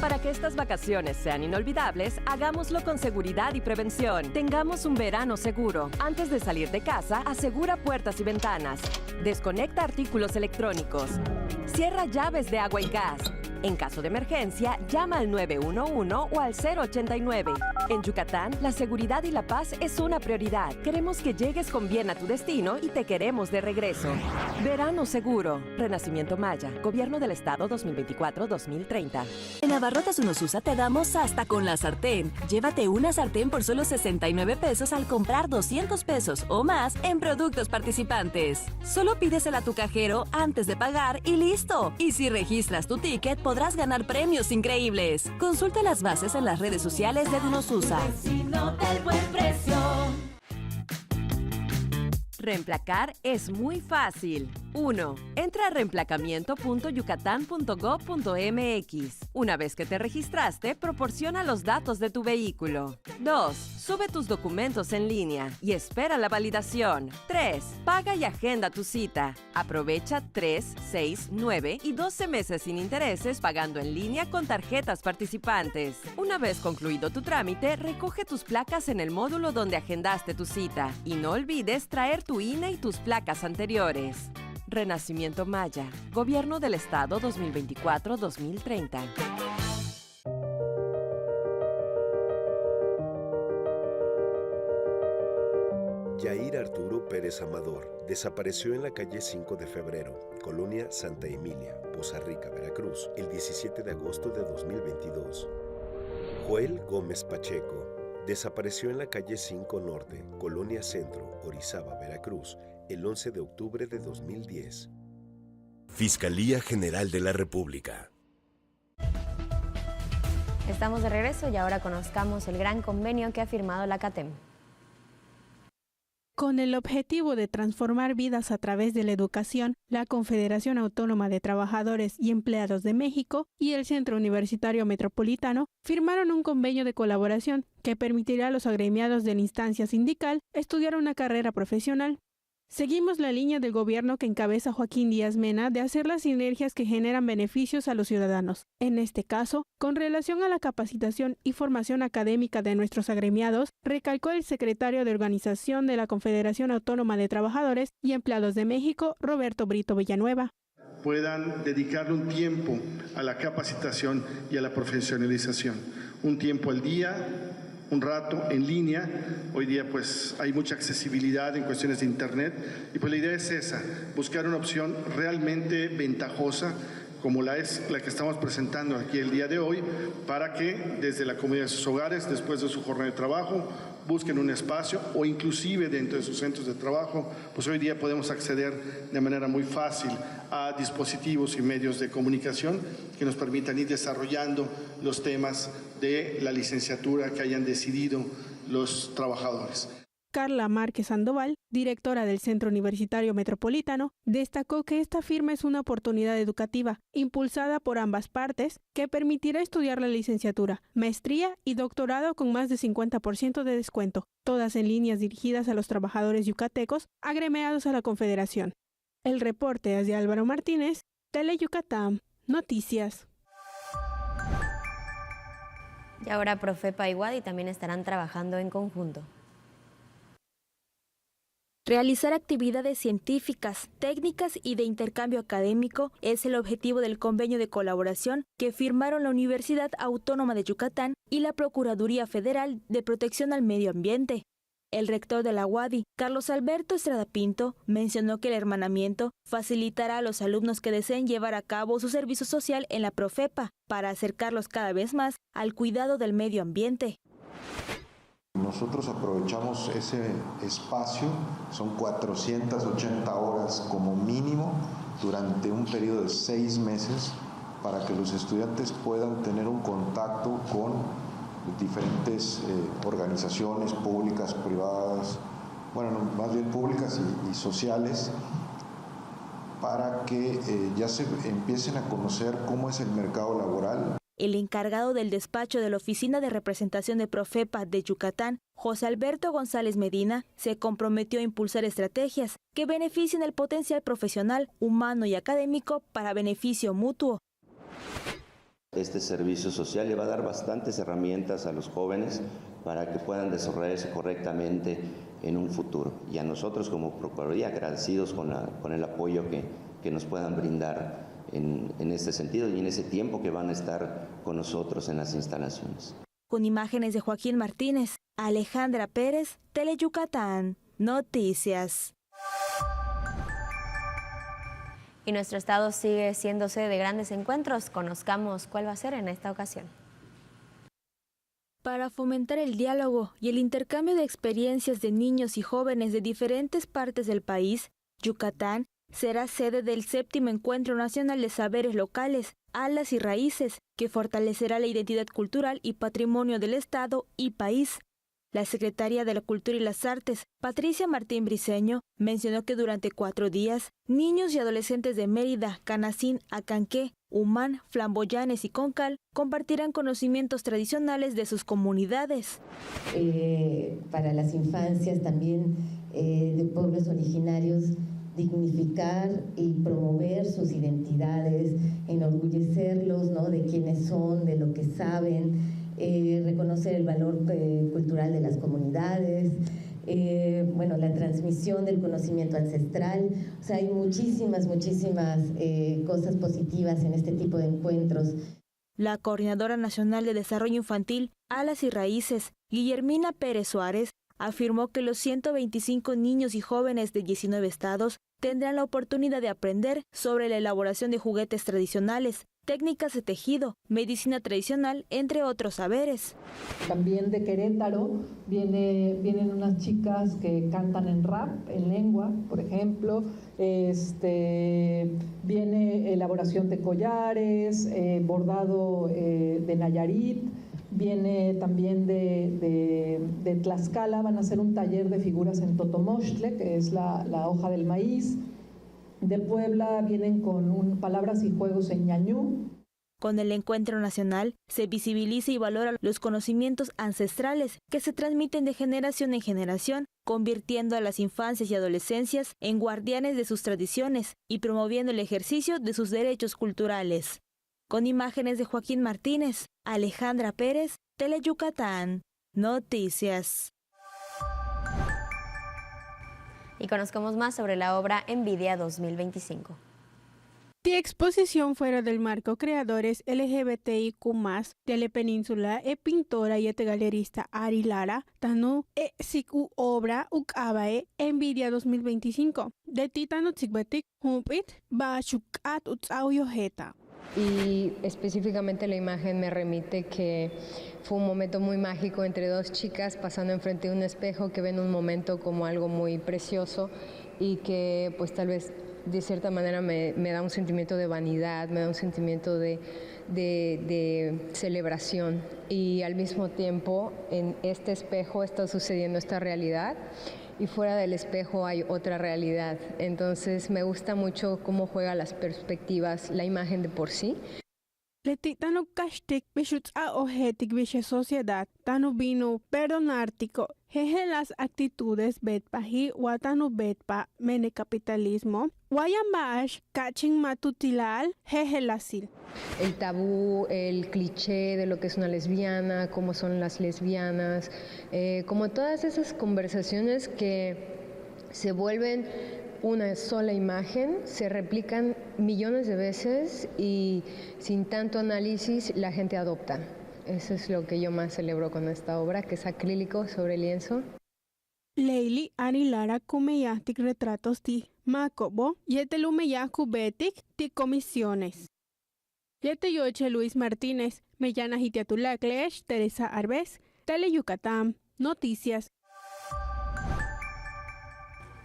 Para que estas vacaciones sean inolvidables, hagámoslo con seguridad y prevención. Tengamos un verano seguro. Antes de salir de casa, asegura puertas y ventanas. Desconecta artículos electrónicos. Cierra llaves de agua y gas. En caso de emergencia, llama al 911 o al 089. En Yucatán, la seguridad y la paz es una prioridad. Queremos que llegues con bien a tu destino y te queremos de regreso. Verano seguro. Renacimiento Maya. Gobierno del Estado 2024-2030. En Abarrotes Unosusa te damos hasta con la sartén. Llévate una sartén por solo 69 pesos al comprar 200 pesos o más en productos participantes. Solo pídesela a tu cajero antes de pagar y listo. Y si registras tu ticket, podrás ganar premios increíbles. Consulta las bases en las redes sociales de Unosusa. Reemplacar es muy fácil. 1. Entra a reemplacamiento.yucatán.gov.mx. Una vez que te registraste, proporciona los datos de tu vehículo. 2. Sube tus documentos en línea y espera la validación. 3. Paga y agenda tu cita. Aprovecha 3, 6, 9 y 12 meses sin intereses pagando en línea con tarjetas participantes. Una vez concluido tu trámite, recoge tus placas en el módulo donde agendaste tu cita. Y no olvides traer tu INE y tus placas anteriores. Renacimiento Maya. Gobierno del Estado 2024-2030. Yair Arturo Pérez Amador desapareció en la calle 5 de febrero, Colonia Santa Emilia, Poza Rica, Veracruz, el 17 de agosto de 2022. Joel Gómez Pacheco desapareció en la calle 5 Norte, Colonia Centro, Orizaba, Veracruz, el 11 de octubre de 2010. Fiscalía General de la República. Estamos de regreso y ahora conozcamos el gran convenio que ha firmado la CATEM. Con el objetivo de transformar vidas a través de la educación, la Confederación Autónoma de Trabajadores y Empleados de México y el Centro Universitario Metropolitano firmaron un convenio de colaboración que permitirá a los agremiados de la instancia sindical estudiar una carrera profesional. Seguimos la línea del gobierno que encabeza Joaquín Díaz Mena de hacer las sinergias que generan beneficios a los ciudadanos. En este caso, con relación a la capacitación y formación académica de nuestros agremiados, recalcó el secretario de Organización de la Confederación Autónoma de Trabajadores y Empleados de México, Roberto Brito Villanueva. Puedan dedicarle un tiempo a la capacitación y a la profesionalización. Un tiempo al día, un rato en línea. Hoy día pues hay mucha accesibilidad en cuestiones de internet y pues la idea es esa, buscar una opción realmente ventajosa como la que estamos presentando aquí el día de hoy, para que desde la comunidad de sus hogares, después de su jornada de trabajo, busquen un espacio o inclusive dentro de sus centros de trabajo, pues hoy día podemos acceder de manera muy fácil a dispositivos y medios de comunicación que nos permitan ir desarrollando los temas de la licenciatura que hayan decidido los trabajadores. Carla Márquez Sandoval, directora del Centro Universitario Metropolitano, destacó que esta firma es una oportunidad educativa impulsada por ambas partes que permitirá estudiar la licenciatura, maestría y doctorado con más de 50% de descuento, todas en líneas dirigidas a los trabajadores yucatecos agremiados a la Confederación. El reporte es de Álvaro Martínez, Tele Yucatán, Noticias. Y ahora Profepa y UADY también estarán trabajando en conjunto. Realizar actividades científicas, técnicas y de intercambio académico es el objetivo del convenio de colaboración que firmaron la Universidad Autónoma de Yucatán y la Procuraduría Federal de Protección al Medio Ambiente. El rector de la UADY, Carlos Alberto Estrada Pinto, mencionó que el hermanamiento facilitará a los alumnos que deseen llevar a cabo su servicio social en la Profepa para acercarlos cada vez más al cuidado del medio ambiente. Nosotros aprovechamos ese espacio, son 480 horas como mínimo durante un periodo de 6 meses para que los estudiantes puedan tener un contacto con diferentes organizaciones públicas, privadas, bueno, más bien públicas y sociales, para que ya se empiecen a conocer cómo es el mercado laboral. El encargado del despacho de la Oficina de Representación de Profepa de Yucatán, José Alberto González Medina, se comprometió a impulsar estrategias que beneficien el potencial profesional, humano y académico para beneficio mutuo. Este servicio social le va a dar bastantes herramientas a los jóvenes para que puedan desarrollarse correctamente en un futuro. Y a nosotros como Procuraduría agradecidos con el apoyo que nos puedan brindar en este sentido y en ese tiempo que van a estar con nosotros en las instalaciones. Con imágenes de Joaquín Martínez, Alejandra Pérez, Tele Yucatán, Noticias. Y nuestro estado sigue siendo sede de grandes encuentros. Conozcamos cuál va a ser en esta ocasión. Para fomentar el diálogo y el intercambio de experiencias de niños y jóvenes de diferentes partes del país, Yucatán será sede del 7º Encuentro Nacional de Saberes Locales, Alas y Raíces, que fortalecerá la identidad cultural y patrimonio del Estado y país. La secretaria de la Cultura y las Artes, Patricia Martín Briceño, mencionó que durante 4 días, niños y adolescentes de Mérida, Canacín, Acanqué, Humán, Flamboyanes y Concal compartirán conocimientos tradicionales de sus comunidades. Para las infancias también de pueblos originarios, dignificar y promover sus identidades, enorgullecerlos, ¿no?, de quiénes son, de lo que saben, reconocer el valor cultural de las comunidades, la transmisión del conocimiento ancestral. O sea, hay muchísimas cosas positivas en este tipo de encuentros. La Coordinadora Nacional de Desarrollo Infantil, Alas y Raíces, Guillermina Pérez Suárez, Afirmó que los 125 niños y jóvenes de 19 estados tendrán la oportunidad de aprender sobre la elaboración de juguetes tradicionales, técnicas de tejido, medicina tradicional, entre otros saberes. También de Querétaro vienen unas chicas que cantan en rap, en lengua, por ejemplo. Viene elaboración de collares, bordado de Nayarit. Viene también de Tlaxcala, van a hacer un taller de figuras en totomoxtle, que es la hoja del maíz. De Puebla vienen con palabras y juegos en ñañú. Con el encuentro nacional se visibiliza y valora los conocimientos ancestrales que se transmiten de generación en generación, convirtiendo a las infancias y adolescencias en guardianes de sus tradiciones y promoviendo el ejercicio de sus derechos culturales. Con imágenes de Joaquín Martínez, Alejandra Pérez, Teleyucatán, Noticias. Y conozcamos más sobre la obra Envidia 2025. De exposición fuera del marco creadores LGBTIQ+, de la península, pintora y galerista Ari Lara, tanu siku obra ukabae Envidia 2025. De titano tsigbetik humpit ba shukat utsauyojeta. Y específicamente la imagen me remite que fue un momento muy mágico entre dos chicas pasando enfrente de un espejo que ven un momento como algo muy precioso y que pues tal vez de cierta manera me da un sentimiento de vanidad, me da un sentimiento de celebración y al mismo tiempo en este espejo está sucediendo esta realidad y fuera del espejo hay otra realidad. Entonces me gusta mucho cómo juega las perspectivas, la imagen de por sí. Leti tanu kashtik bishut a ojetik bishe sociedad tanu binu perdonártico jeje las actitudes betpahi watanu betpa mene capitalismo wayambash kaching matutilal jeje lasil. El tabú, el cliché de lo que es una lesbiana, cómo son las lesbianas, como todas esas conversaciones que se vuelven una sola imagen, se replican millones de veces y sin tanto análisis la gente adopta. Eso es lo que yo más celebro con esta obra, que es acrílico sobre lienzo. Leili Ari Lara kumeyahtik retratos ti makobo yetelumeyaku betik ti comisiones. Yete Yoche Luis Martínez, Meyana Hitiatula Klesh, Teresa Arbez, Teleyucatán, Noticias.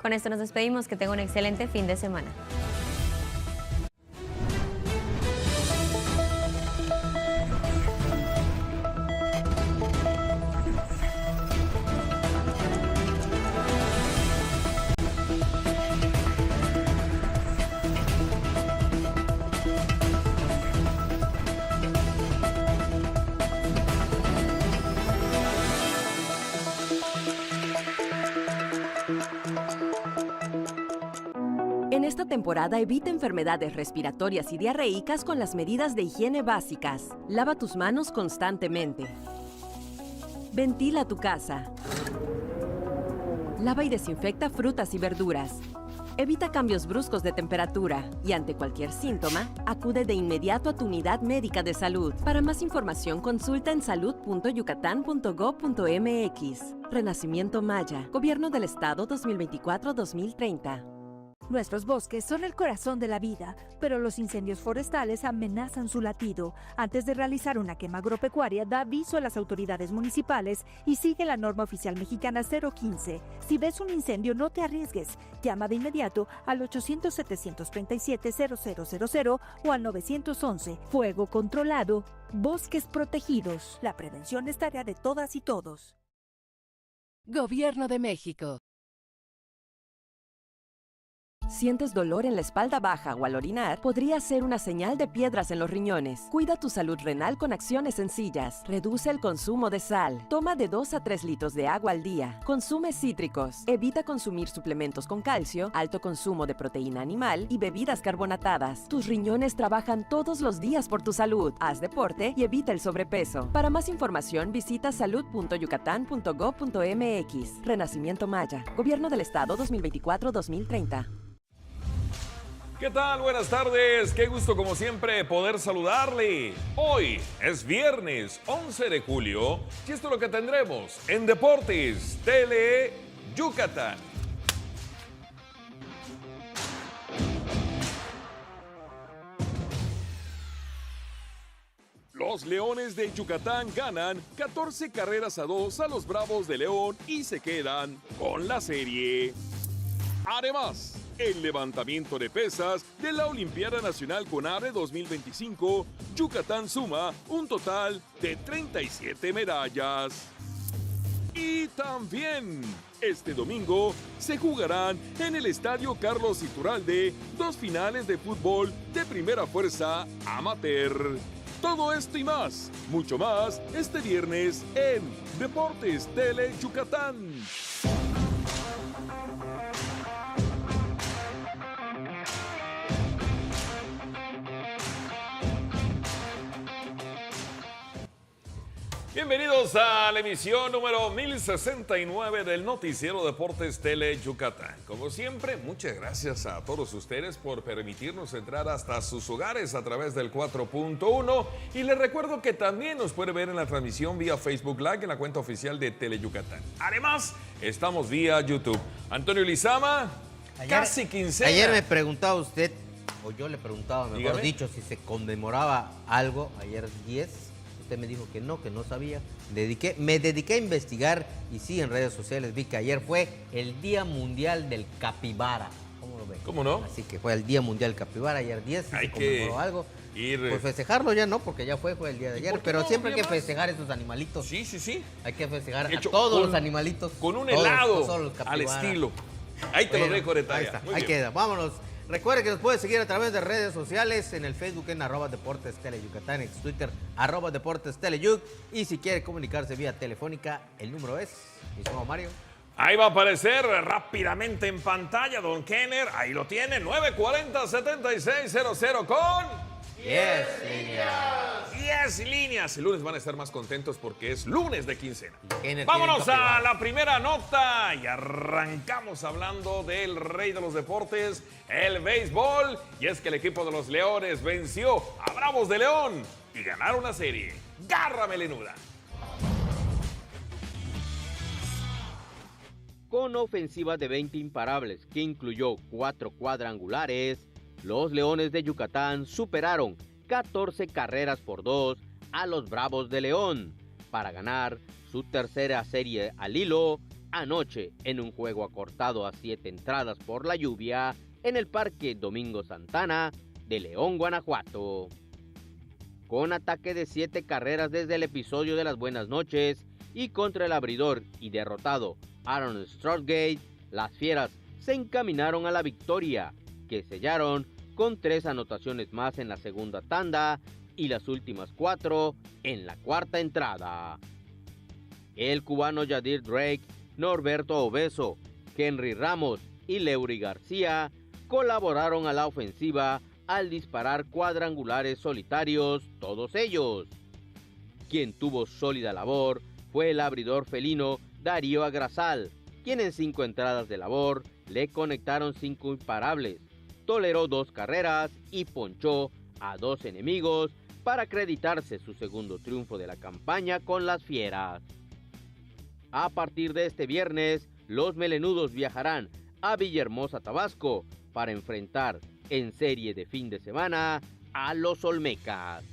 Con esto nos despedimos, que tenga un excelente fin de semana. En esta temporada evita enfermedades respiratorias y diarreicas con las medidas de higiene básicas. Lava tus manos constantemente. Ventila tu casa. Lava y desinfecta frutas y verduras. Evita cambios bruscos de temperatura y ante cualquier síntoma, acude de inmediato a tu unidad médica de salud. Para más información, consulta en salud.yucatán.gov.mx. Renacimiento Maya, Gobierno del Estado 2024-2030. Nuestros bosques son el corazón de la vida, pero los incendios forestales amenazan su latido. Antes de realizar una quema agropecuaria, da aviso a las autoridades municipales y sigue la norma oficial mexicana 015. Si ves un incendio, no te arriesgues. Llama de inmediato al 800-737-0000 o al 911. Fuego controlado, bosques protegidos. La prevención es tarea de todas y todos. Gobierno de México. ¿Sientes dolor en la espalda baja o al orinar? Podría ser una señal de piedras en los riñones. Cuida tu salud renal con acciones sencillas. Reduce el consumo de sal. Toma de 2 a 3 litros de agua al día. Consume cítricos. Evita consumir suplementos con calcio, alto consumo de proteína animal y bebidas carbonatadas. Tus riñones trabajan todos los días por tu salud. Haz deporte y evita el sobrepeso. Para más información, visita salud.yucatán.gov.mx. Renacimiento Maya. Gobierno del Estado 2024-2030. ¿Qué tal? Buenas tardes. Qué gusto como siempre poder saludarle. Hoy es viernes 11 de julio y esto es lo que tendremos en Deportes Tele Yucatán. Los Leones de Yucatán ganan 14 carreras-2 a los Bravos de León y se quedan con la serie. Además, el levantamiento de pesas de la Olimpiada Nacional CONADE 2025, Yucatán suma un total de 37 medallas. Y también, este domingo se jugarán en el Estadio Carlos Iturralde 2 finales de fútbol de primera fuerza amateur. Todo esto y más, mucho más, este viernes en Deportes Tele Yucatán. Bienvenidos a la emisión número 1069 del Noticiero Deportes Tele Yucatán. Como siempre, muchas gracias a todos ustedes por permitirnos entrar hasta sus hogares a través del 4.1. Y les recuerdo que también nos puede ver en la transmisión vía Facebook Live en la cuenta oficial de Tele Yucatán. Además, estamos vía YouTube. Antonio Lizama, casi quincena. Ayer me preguntaba usted, o yo le preguntaba, mejor dicho, si se conmemoraba algo ayer 10. Usted me dijo que no sabía. Me dediqué a investigar y sí, en redes sociales vi que ayer fue el Día Mundial del Capibara. ¿Cómo lo ven? ¿Cómo no? Así que fue el Día Mundial del Capibara, ayer 10, si se conmemoró algo. Pues festejarlo ya no, porque ya fue el día de ayer, pero siempre hay que festejar esos animalitos. Sí. Hay que festejar a todos los animalitos. Con un helado al estilo. Ahí te lo dejo de tarea. Ahí queda, vámonos. Recuerde que nos puede seguir a través de redes sociales, en el Facebook en @Deportes Tele Yucatán, en Twitter @Deportes Tele Yuc, y si quiere comunicarse vía telefónica, el número es, mi estimado Mario. Ahí va a aparecer rápidamente en pantalla, don Kenner, ahí lo tiene, 940-7600 con... 10 líneas. 10 líneas. El lunes van a estar más contentos porque es lunes de quincena. Vámonos a la primera nota y arrancamos hablando del rey de los deportes, el béisbol. Y es que el equipo de los Leones venció a Bravos de León y ganaron la serie. ¡Garra melenuda! Con ofensiva de 20 imparables que incluyó 4 cuadrangulares, los Leones de Yucatán superaron 14 carreras por 2 a los Bravos de León para ganar su tercera serie al hilo anoche en un juego acortado a 7 entradas por la lluvia en el Parque Domingo Santana de León, Guanajuato. Con ataque de 7 carreras desde el episodio de las buenas noches y contra el abridor y derrotado Aaron Strasgate, las Fieras se encaminaron a la victoria, que sellaron con 3 anotaciones más en la segunda tanda y las últimas 4 en la cuarta entrada. El cubano Yadir Drake, Norberto Obeso, Henry Ramos y Leury García colaboraron a la ofensiva al disparar cuadrangulares solitarios, todos ellos. Quien tuvo sólida labor fue el abridor felino Darío Agrasal, quien en 5 entradas de labor le conectaron 5 imparables, toleró 2 carreras y ponchó a 2 enemigos para acreditarse su segundo triunfo de la campaña con las Fieras. A partir de este viernes, los melenudos viajarán a Villahermosa, Tabasco, para enfrentar en serie de fin de semana a los Olmecas.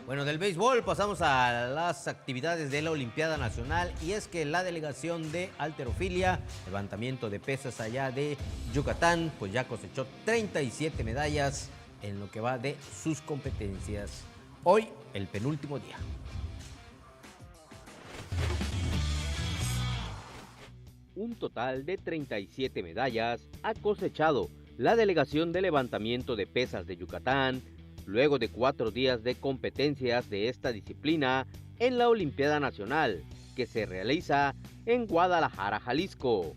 Bueno, del béisbol pasamos a las actividades de la Olimpiada Nacional, y es que la delegación de halterofilia, levantamiento de pesas allá de Yucatán, pues ya cosechó 37 medallas en lo que va de sus competencias. Hoy, el penúltimo día. Un total de 37 medallas ha cosechado la delegación de levantamiento de pesas de Yucatán, luego de 4 días de competencias de esta disciplina en la Olimpiada Nacional, que se realiza en Guadalajara, Jalisco.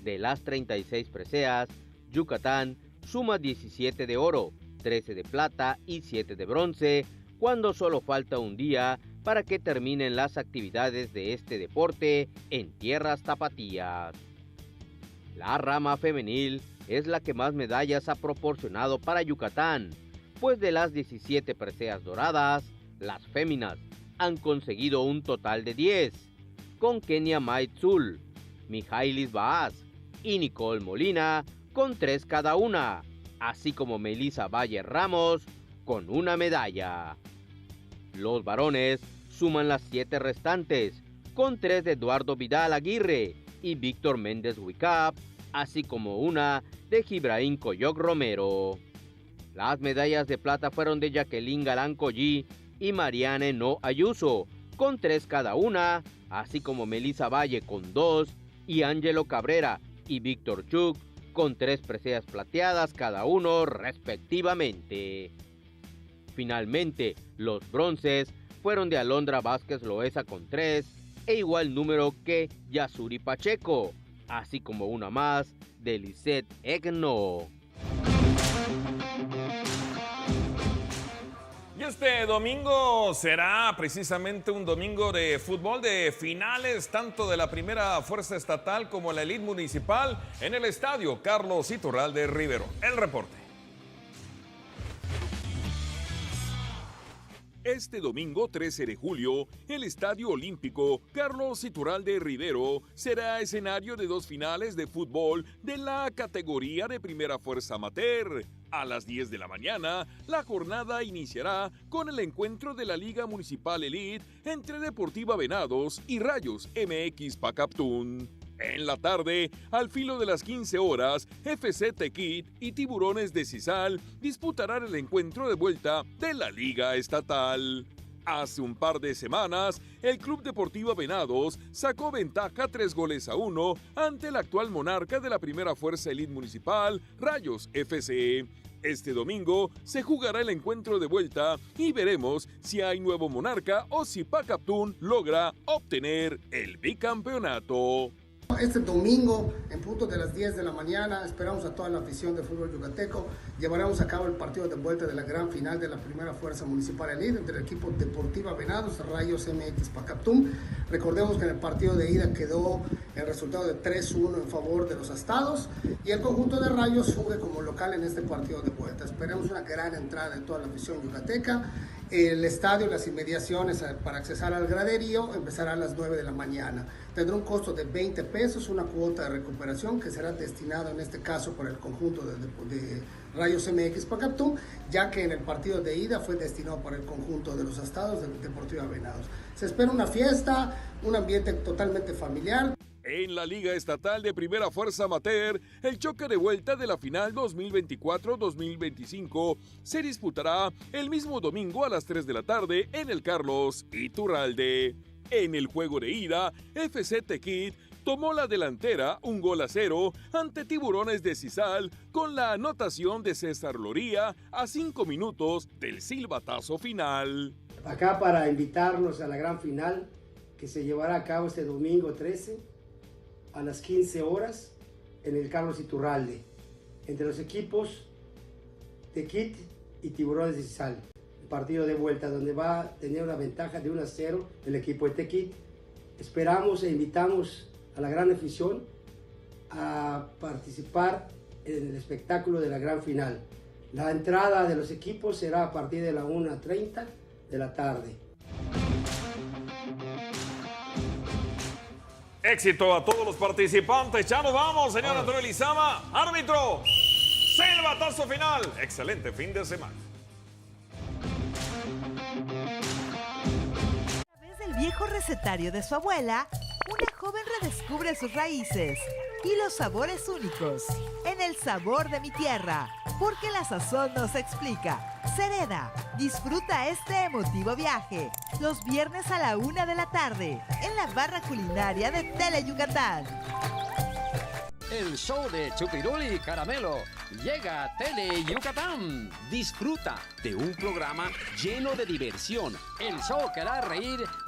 De las 36 preseas, Yucatán suma 17 de oro, 13 de plata y 7 de bronce, cuando solo falta un día para que terminen las actividades de este deporte en tierras tapatías. La rama femenil es la que más medallas ha proporcionado para Yucatán, pues de las 17 preseas doradas, las féminas han conseguido un total de 10, con Kenia Maitzul, Mijailis Baaz y Nicole Molina con 3 cada una, así como Melissa Valle Ramos con una medalla. Los varones suman las 7 restantes, con 3 de Eduardo Vidal Aguirre y Víctor Méndez Huicap, así como una de Gibraín Coyoc Romero. Las medallas de plata fueron de Jacqueline Galán Collí y Mariane No Ayuso, con 3 cada una, así como Melissa Valle con 2 y Ángelo Cabrera y Víctor Chuk con 3 preseas plateadas cada uno respectivamente. Finalmente, los bronces fueron de Alondra Vázquez Loesa con 3 e igual número que Yasuri Pacheco, así como una más de Lisette Egno. Y este domingo será precisamente un domingo de fútbol, de finales tanto de la primera fuerza estatal como la elite municipal en el estadio Carlos Iturralde Rivero. El reporte. Este domingo 13 de julio, el Estadio Olímpico Carlos Iturralde Rivero será escenario de 2 finales de fútbol de la categoría de primera fuerza amateur. A las 10 de la mañana, la jornada iniciará con el encuentro de la Liga Municipal Elite entre Deportiva Venados y Rayos MX Pacaptún. En la tarde, al filo de las 15 horas, FC Tequit y Tiburones de Cizal disputarán el encuentro de vuelta de la Liga Estatal. Hace un par de semanas, el Club Deportiva Venados sacó ventaja 3-1 ante el actual monarca de la primera fuerza elite municipal, Rayos FC. Este domingo se jugará el encuentro de vuelta y veremos si hay nuevo monarca o si Pacaptún logra obtener el bicampeonato. Este domingo, en punto de las 10 de la mañana, esperamos a toda la afición de fútbol yucateco. Llevaremos a cabo el partido de vuelta de la gran final de la primera fuerza municipal elite entre el equipo Deportiva Venados, Rayos MX Pacaptún. Recordemos que en el partido de ida quedó el resultado de 3-1 en favor de los astados y el conjunto de Rayos jugue como local en este partido de vuelta. Esperemos una gran entrada de toda la afición yucateca. El estadio y las inmediaciones para accesar al graderío empezará a las 9 de la mañana. Tendrá un costo de 20 pesos, una cuota de recuperación que será destinada en este caso por el conjunto de Rayos MX Pacaptún, ya que en el partido de ida fue destinado por el conjunto de los astados de Deportiva Venados. Se espera una fiesta, un ambiente totalmente familiar. En la Liga Estatal de Primera Fuerza Amateur, el choque de vuelta de la final 2024-2025 se disputará el mismo domingo a las 3 de la tarde en el Carlos Iturralde. En el juego de ida, FC Tequit tomó la delantera 1-0 ante Tiburones de Cizal con la anotación de César Loría a 5 minutos del silbatazo final. Acá para invitarlos a la gran final que se llevará a cabo este domingo 13 a las 15 horas en el Carlos Iturralde, entre los equipos Tequit y Tiburones de Cizal. El partido de vuelta donde va a tener una ventaja de 1-0 el equipo de Tequit. Esperamos e invitamos a la gran afición a participar en el espectáculo de la gran final. La entrada de los equipos será a partir de la 1:30 de la tarde. Éxito a todos los participantes. Ya nos vamos, señor Antonio Lizama. Árbitro, silbatazo final. Excelente fin de semana. A través del viejo recetario de su abuela, una joven redescubre sus raíces y los sabores únicos en el sabor de mi tierra, porque la sazón nos explica. Serena, disfruta este emotivo viaje los viernes a la 1 de la tarde en la barra culinaria de Tele Yucatán. El show de Chupiruli y Caramelo llega a Tele Yucatán. Disfruta de un programa lleno de diversión. El show que hará reír